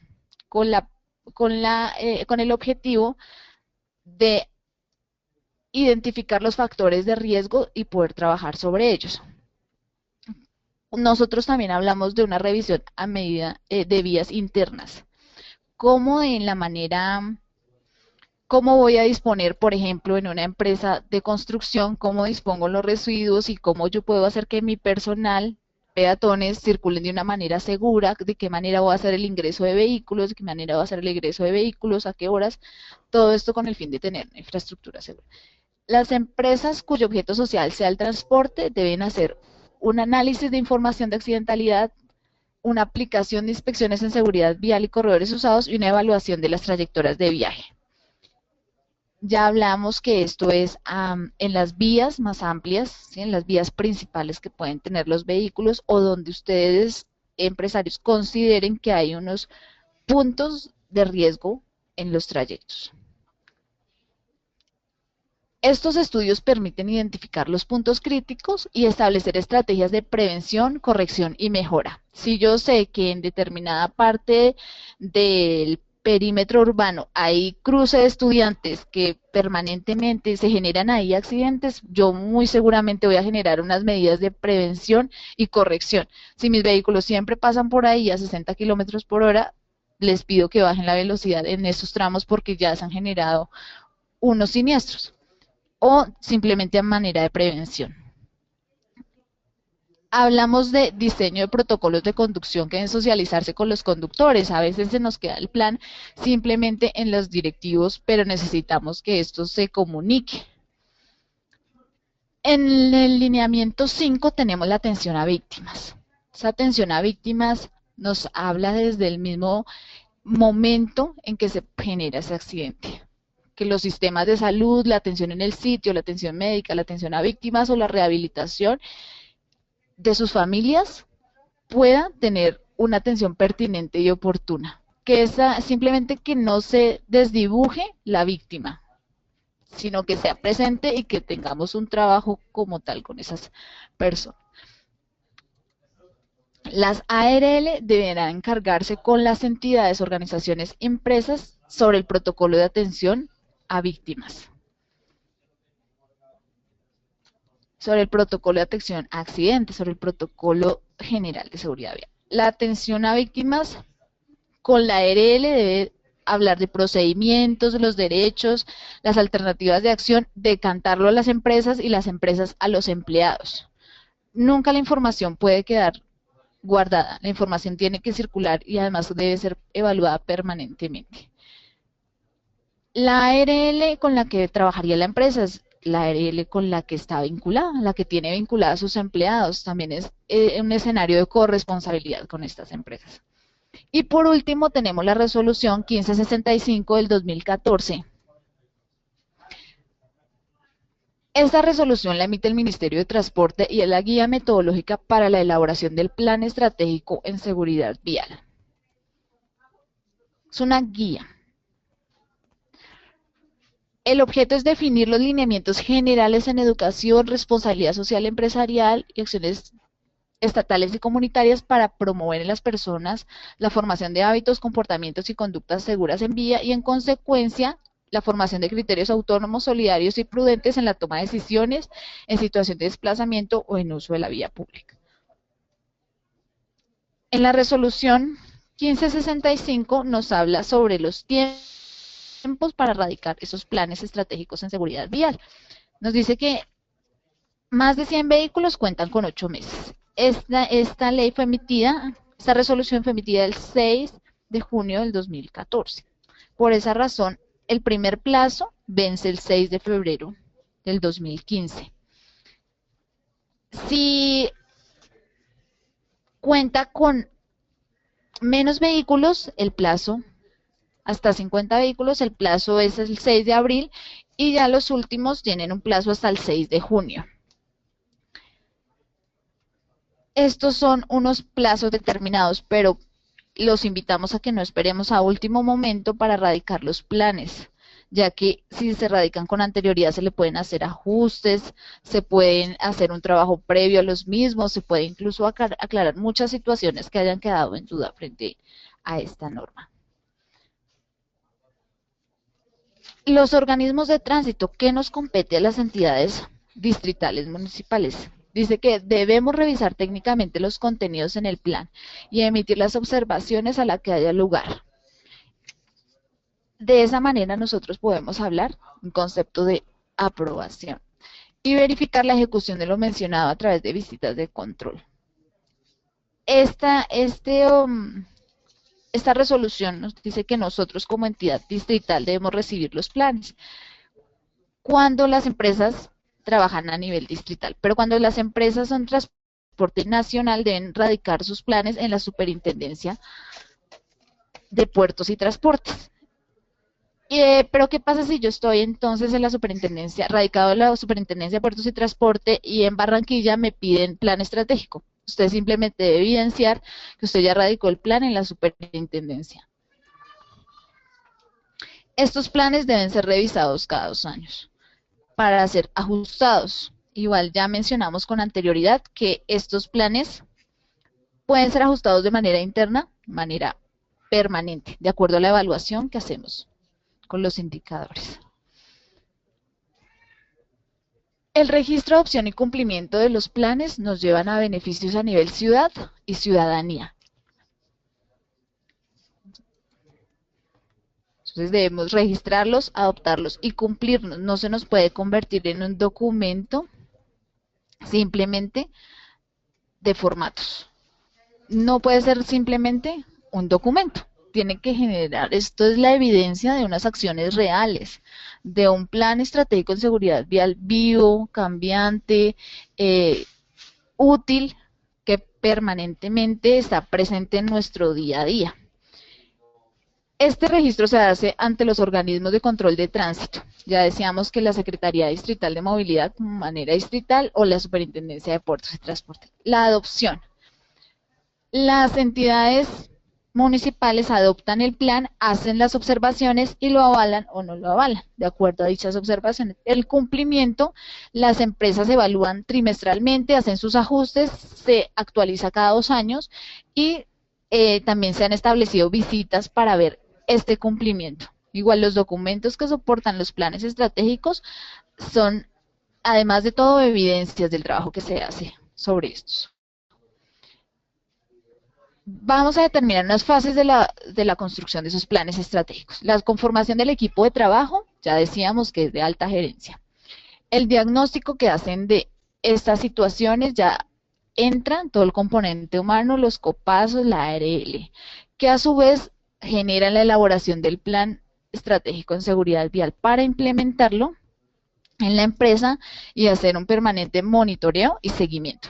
con el objetivo de identificar los factores de riesgo y poder trabajar sobre ellos. Nosotros también hablamos de una revisión a medida de vías internas. ¿Cómo voy a disponer, por ejemplo, en una empresa de construcción, cómo dispongo los residuos y cómo yo puedo hacer que mi personal, peatones, circulen de una manera segura, de qué manera voy a hacer el ingreso de vehículos, de qué manera voy a hacer el egreso de vehículos, a qué horas, todo esto con el fin de tener una infraestructura segura. Las empresas cuyo objeto social sea el transporte deben hacer un análisis de información de accidentalidad, una aplicación de inspecciones en seguridad vial y corredores usados y una evaluación de las trayectorias de viaje. Ya hablamos que esto es en las vías más amplias, ¿sí? En las vías principales que pueden tener los vehículos o donde ustedes, empresarios, consideren que hay unos puntos de riesgo en los trayectos. Estos estudios permiten identificar los puntos críticos y establecer estrategias de prevención, corrección y mejora. Si yo sé que en determinada parte del perímetro urbano hay cruce de estudiantes que permanentemente se generan ahí accidentes, yo muy seguramente voy a generar unas medidas de prevención y corrección. Si mis vehículos siempre pasan por ahí a 60 kilómetros por hora, les pido que bajen la velocidad en esos tramos porque ya se han generado unos siniestros. O simplemente a manera de prevención. Hablamos de diseño de protocolos de conducción que deben socializarse con los conductores. A veces se nos queda el plan simplemente en los directivos, pero necesitamos que esto se comunique. En el lineamiento 5 tenemos la atención a víctimas. Esa atención a víctimas nos habla desde el mismo momento en que se genera ese accidente. Que los sistemas de salud, la atención en el sitio, la atención médica, la atención a víctimas o la rehabilitación de sus familias pueda tener una atención pertinente y oportuna. Que simplemente que no se desdibuje la víctima, sino que sea presente y que tengamos un trabajo como tal con esas personas. Las ARL deberán encargarse con las entidades, organizaciones, empresas sobre el protocolo de atención a víctimas. Sobre el protocolo de atención a accidentes, sobre el protocolo general de seguridad vial. La atención a víctimas con la ARL debe hablar de procedimientos, de los derechos, las alternativas de acción, decantarlo a las empresas y las empresas a los empleados. Nunca la información puede quedar guardada, la información tiene que circular y además debe ser evaluada permanentemente. La ARL con la que trabajaría la empresa es la ARL con la que está vinculada, la que tiene vinculada a sus empleados. También es un escenario de corresponsabilidad con estas empresas. Y por último tenemos la resolución 1565 del 2014. Esta resolución la emite el Ministerio de Transporte y es la guía metodológica para la elaboración del Plan Estratégico en Seguridad Vial. Es una guía. El objeto es definir los lineamientos generales en educación, responsabilidad social empresarial y acciones estatales y comunitarias para promover en las personas la formación de hábitos, comportamientos y conductas seguras en vía y en consecuencia la formación de criterios autónomos, solidarios y prudentes en la toma de decisiones en situación de desplazamiento o en uso de la vía pública. En la resolución 1565 nos habla sobre los tiempos para erradicar esos planes estratégicos en seguridad vial. Nos dice que más de 100 vehículos cuentan con 8 meses. Esta ley fue emitida, esta resolución fue emitida el 6 de junio del 2014. Por esa razón, el primer plazo vence el 6 de febrero del 2015. Si cuenta con menos vehículos, el plazo, hasta 50 vehículos, el plazo es el 6 de abril y ya los últimos tienen un plazo hasta el 6 de junio. Estos son unos plazos determinados, pero los invitamos a que no esperemos a último momento para erradicar los planes, ya que si se radican con anterioridad se le pueden hacer ajustes, se pueden hacer un trabajo previo a los mismos, se puede incluso aclarar muchas situaciones que hayan quedado en duda frente a esta norma. Los organismos de tránsito, ¿qué nos compete a las entidades distritales municipales? Dice que debemos revisar técnicamente los contenidos en el plan y emitir las observaciones a la que haya lugar. De esa manera nosotros podemos hablar un concepto de aprobación y verificar la ejecución de lo mencionado a través de visitas de control. Esta resolución nos dice que nosotros como entidad distrital debemos recibir los planes cuando las empresas trabajan a nivel distrital, pero cuando las empresas son transporte nacional deben radicar sus planes en la Superintendencia de Puertos y Transportes. Pero ¿qué pasa si yo estoy entonces en la superintendencia, radicado en la Superintendencia de Puertos y Transporte y en Barranquilla me piden plan estratégico? Usted simplemente debe evidenciar que usted ya radicó el plan en la superintendencia. Estos planes deben ser revisados cada 2 años para ser ajustados. Igual ya mencionamos con anterioridad que estos planes pueden ser ajustados de manera interna, de manera permanente, de acuerdo a la evaluación que hacemos con los indicadores. El registro de opción y cumplimiento de los planes nos llevan a beneficios a nivel ciudad y ciudadanía. Entonces debemos registrarlos, adoptarlos y cumplirlos. No se nos puede convertir en un documento simplemente de formatos. No puede ser simplemente un documento. Tiene que generar, esto es la evidencia de unas acciones reales, de un plan estratégico en seguridad vial vivo, cambiante, útil, que permanentemente está presente en nuestro día a día. Este registro se hace ante los organismos de control de tránsito. Ya decíamos que la Secretaría Distrital de Movilidad, de manera distrital, o la Superintendencia de Puertos y Transporte. La adopción. Las entidades municipales adoptan el plan, hacen las observaciones y lo avalan o no lo avalan, de acuerdo a dichas observaciones. El cumplimiento, las empresas evalúan trimestralmente, hacen sus ajustes, se actualiza cada 2 años y también se han establecido visitas para ver este cumplimiento. Igual los documentos que soportan los planes estratégicos son, además de todo, evidencias del trabajo que se hace sobre estos. Vamos a determinar unas fases de la construcción de esos planes estratégicos. La conformación del equipo de trabajo, ya decíamos que es de alta gerencia. El diagnóstico que hacen de estas situaciones, ya entran todo el componente humano, los copazos, la ARL, que a su vez generan la elaboración del plan estratégico en seguridad vial para implementarlo en la empresa y hacer un permanente monitoreo y seguimiento.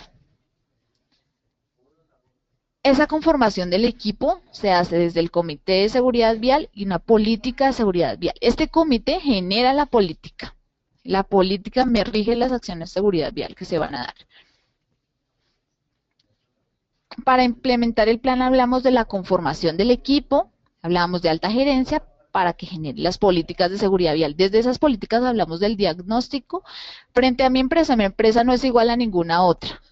Esa conformación del equipo se hace desde el Comité de Seguridad Vial y una política de seguridad vial. Este comité genera la política. La política me rige las acciones de seguridad vial que se van a dar. Para implementar el plan hablamos de la conformación del equipo, hablamos de alta gerencia para que genere las políticas de seguridad vial. Desde esas políticas hablamos del diagnóstico. Frente a mi empresa no es igual a ninguna otra.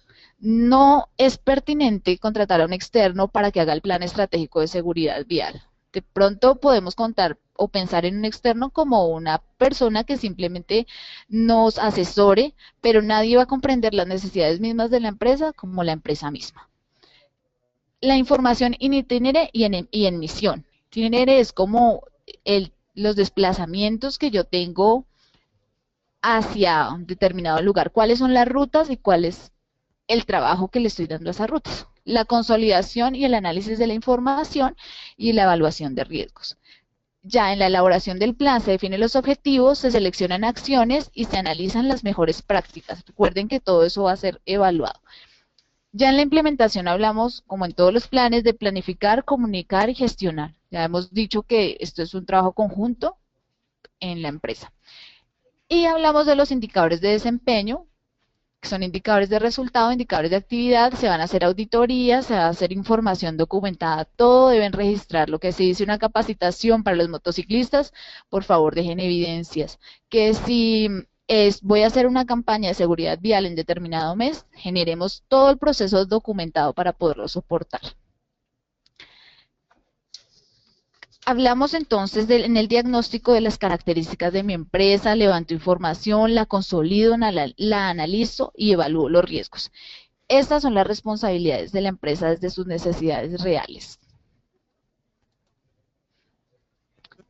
No es pertinente contratar a un externo para que haga el plan estratégico de seguridad vial. De pronto podemos contar o pensar en un externo como una persona que simplemente nos asesore, pero nadie va a comprender las necesidades mismas de la empresa como la empresa misma. La información in itinere y en misión. Itinere es como los desplazamientos que yo tengo hacia un determinado lugar. ¿Cuáles son las rutas y cuál es el trabajo que le estoy dando a esas rutas? La consolidación y el análisis de la información y la evaluación de riesgos. Ya en la elaboración del plan se definen los objetivos, se seleccionan acciones y se analizan las mejores prácticas. Recuerden que todo eso va a ser evaluado. Ya en la implementación hablamos, como en todos los planes, de planificar, comunicar y gestionar. Ya hemos dicho que esto es un trabajo conjunto en la empresa. Y hablamos de los indicadores de desempeño, que son indicadores de resultado, indicadores de actividad, se van a hacer auditorías, se va a hacer información documentada, todo deben registrar. Lo que se dice una capacitación para los motociclistas, por favor dejen evidencias. Que si voy a hacer una campaña de seguridad vial en determinado mes, generemos todo el proceso documentado para poderlo soportar. Hablamos entonces en el diagnóstico de las características de mi empresa, levanto información, la consolido, la analizo y evalúo los riesgos. Estas son las responsabilidades de la empresa desde sus necesidades reales.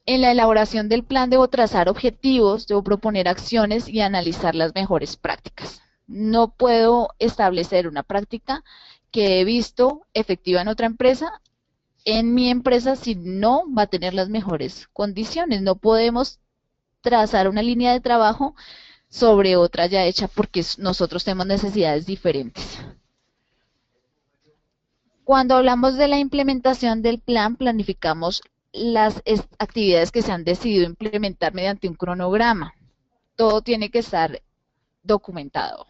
En la elaboración del plan debo trazar objetivos, debo proponer acciones y analizar las mejores prácticas. No puedo establecer una práctica que he visto efectiva en otra empresa en mi empresa si no va a tener las mejores condiciones. No podemos trazar una línea de trabajo sobre otra ya hecha porque nosotros tenemos necesidades diferentes. Cuando hablamos de la implementación del plan, planificamos las actividades que se han decidido implementar mediante un cronograma. Todo tiene que estar documentado.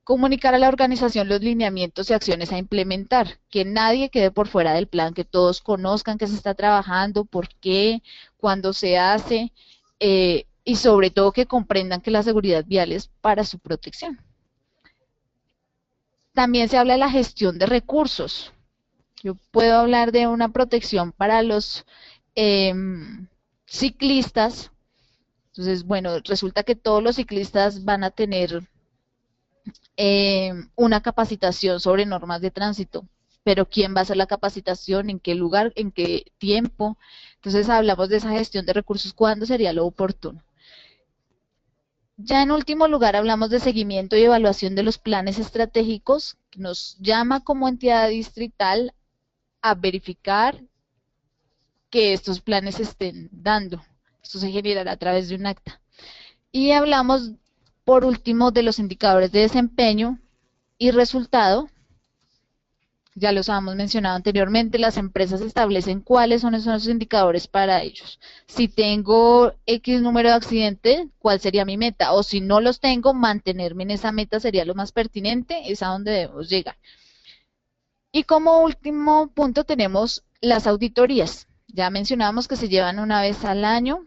Comunicar a la organización los lineamientos y acciones a implementar, que nadie quede por fuera del plan, que todos conozcan que se está trabajando, por qué, cuándo se hace, y sobre todo que comprendan que la seguridad vial es para su protección. También se habla de la gestión de recursos. Yo puedo hablar de una protección para los ciclistas. Entonces, bueno, resulta que todos los ciclistas van a tener una capacitación sobre normas de tránsito, pero ¿quién va a hacer la capacitación? ¿En qué lugar? ¿En qué tiempo? Entonces hablamos de esa gestión de recursos, ¿cuándo sería lo oportuno? Ya en último lugar hablamos de seguimiento y evaluación de los planes estratégicos, que nos llama como entidad distrital a verificar que estos planes se estén dando. Esto se generará a través de un acta. Y hablamos por último de los indicadores de desempeño y resultado. Ya los habíamos mencionado anteriormente, las empresas establecen cuáles son esos indicadores para ellos. Si tengo X número de accidentes, ¿cuál sería mi meta? O si no los tengo, mantenerme en esa meta sería lo más pertinente, es a donde debemos llegar. Y como último punto tenemos las auditorías. Ya mencionábamos que se llevan una vez al año.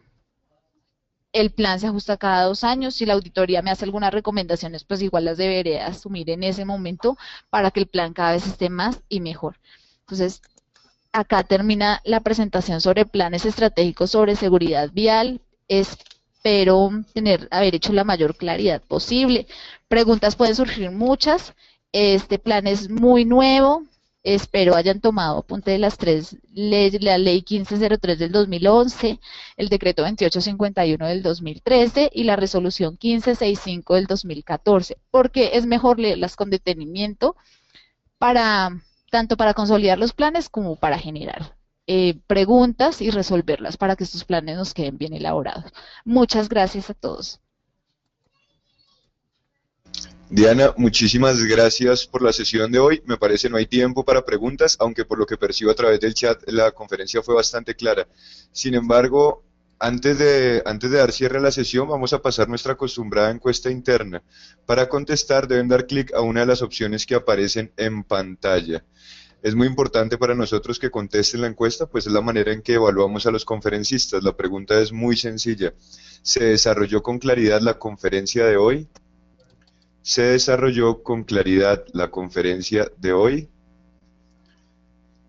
El plan se ajusta cada 2 años. Si la auditoría me hace algunas recomendaciones, pues igual las deberé asumir en ese momento para que el plan cada vez esté más y mejor. Entonces, acá termina la presentación sobre planes estratégicos sobre seguridad vial. Espero haber hecho la mayor claridad posible. Preguntas pueden surgir muchas. Este plan es muy nuevo. Espero hayan tomado apunte de las 3 leyes, la ley 1503 del 2011, el decreto 2851 del 2013 y la resolución 1565 del 2014, porque es mejor leerlas con detenimiento tanto para consolidar los planes como para generar preguntas y resolverlas para que estos planes nos queden bien elaborados. Muchas gracias a todos. Diana, muchísimas gracias por la sesión de hoy. Me parece no hay tiempo para preguntas, aunque por lo que percibo a través del chat la conferencia fue bastante clara. Sin embargo, antes de dar cierre a la sesión, vamos a pasar nuestra acostumbrada encuesta interna. Para contestar deben dar clic a una de las opciones que aparecen en pantalla. Es muy importante para nosotros que contesten la encuesta, pues es la manera en que evaluamos a los conferencistas. La pregunta es muy sencilla. ¿Se desarrolló con claridad la conferencia de hoy? ¿Se desarrolló con claridad la conferencia de hoy?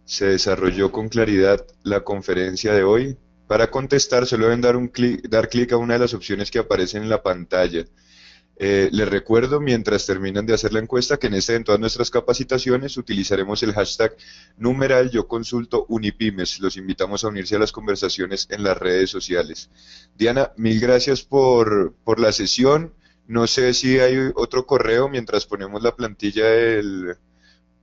¿Se desarrolló con claridad la conferencia de hoy? Para contestar solo deben dar clic a una de las opciones que aparecen en la pantalla. Les recuerdo, mientras terminan de hacer la encuesta, que en todas nuestras capacitaciones utilizaremos el hashtag numeral yo consulto Unipymes. Los invitamos a unirse a las conversaciones en las redes sociales. Diana, mil gracias por la sesión. No sé si hay otro correo mientras ponemos la plantilla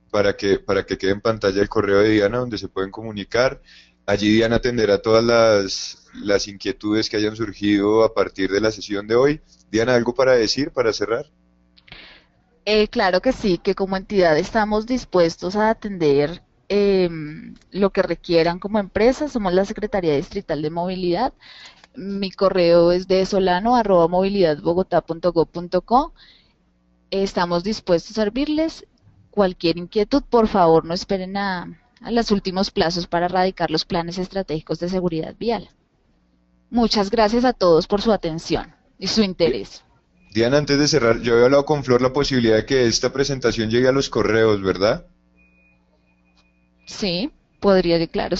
para que quede en pantalla el correo de Diana donde se pueden comunicar. Allí Diana atenderá todas las inquietudes que hayan surgido a partir de la sesión de hoy. Diana, ¿algo para decir, para cerrar? Claro que sí, que como entidad estamos dispuestos a atender lo que requieran como empresa. Somos la Secretaría Distrital de Movilidad. Mi correo es de solano@movilidadbogotá.gov.co. Estamos dispuestos a servirles. Cualquier inquietud, por favor, no esperen a los últimos plazos para radicar los planes estratégicos de seguridad vial. Muchas gracias a todos por su atención y su interés. Diana, antes de cerrar, yo había hablado con Flor la posibilidad de que esta presentación llegue a los correos, ¿verdad? Sí, podría, claro,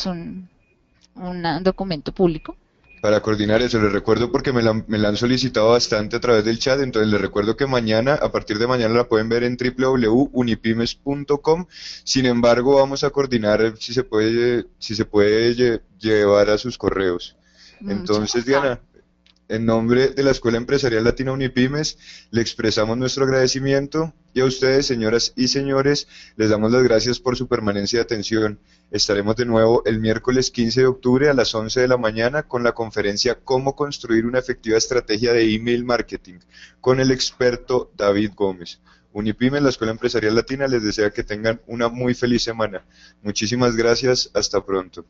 un documento público. Para coordinar eso, les recuerdo porque me la han solicitado bastante a través del chat, entonces les recuerdo que mañana, a partir de mañana la pueden ver en www.unipymes.com. Sin embargo, vamos a coordinar si se puede llevar a sus correos. Entonces, Diana, en nombre de la Escuela Empresarial Latina Unipymes, le expresamos nuestro agradecimiento y a ustedes, señoras y señores, les damos las gracias por su permanencia y atención. Estaremos de nuevo el miércoles 15 de octubre a las 11 de la mañana con la conferencia Cómo construir una efectiva estrategia de email marketing con el experto David Gómez. Unipymes, la Escuela Empresarial Latina, les desea que tengan una muy feliz semana. Muchísimas gracias, hasta pronto.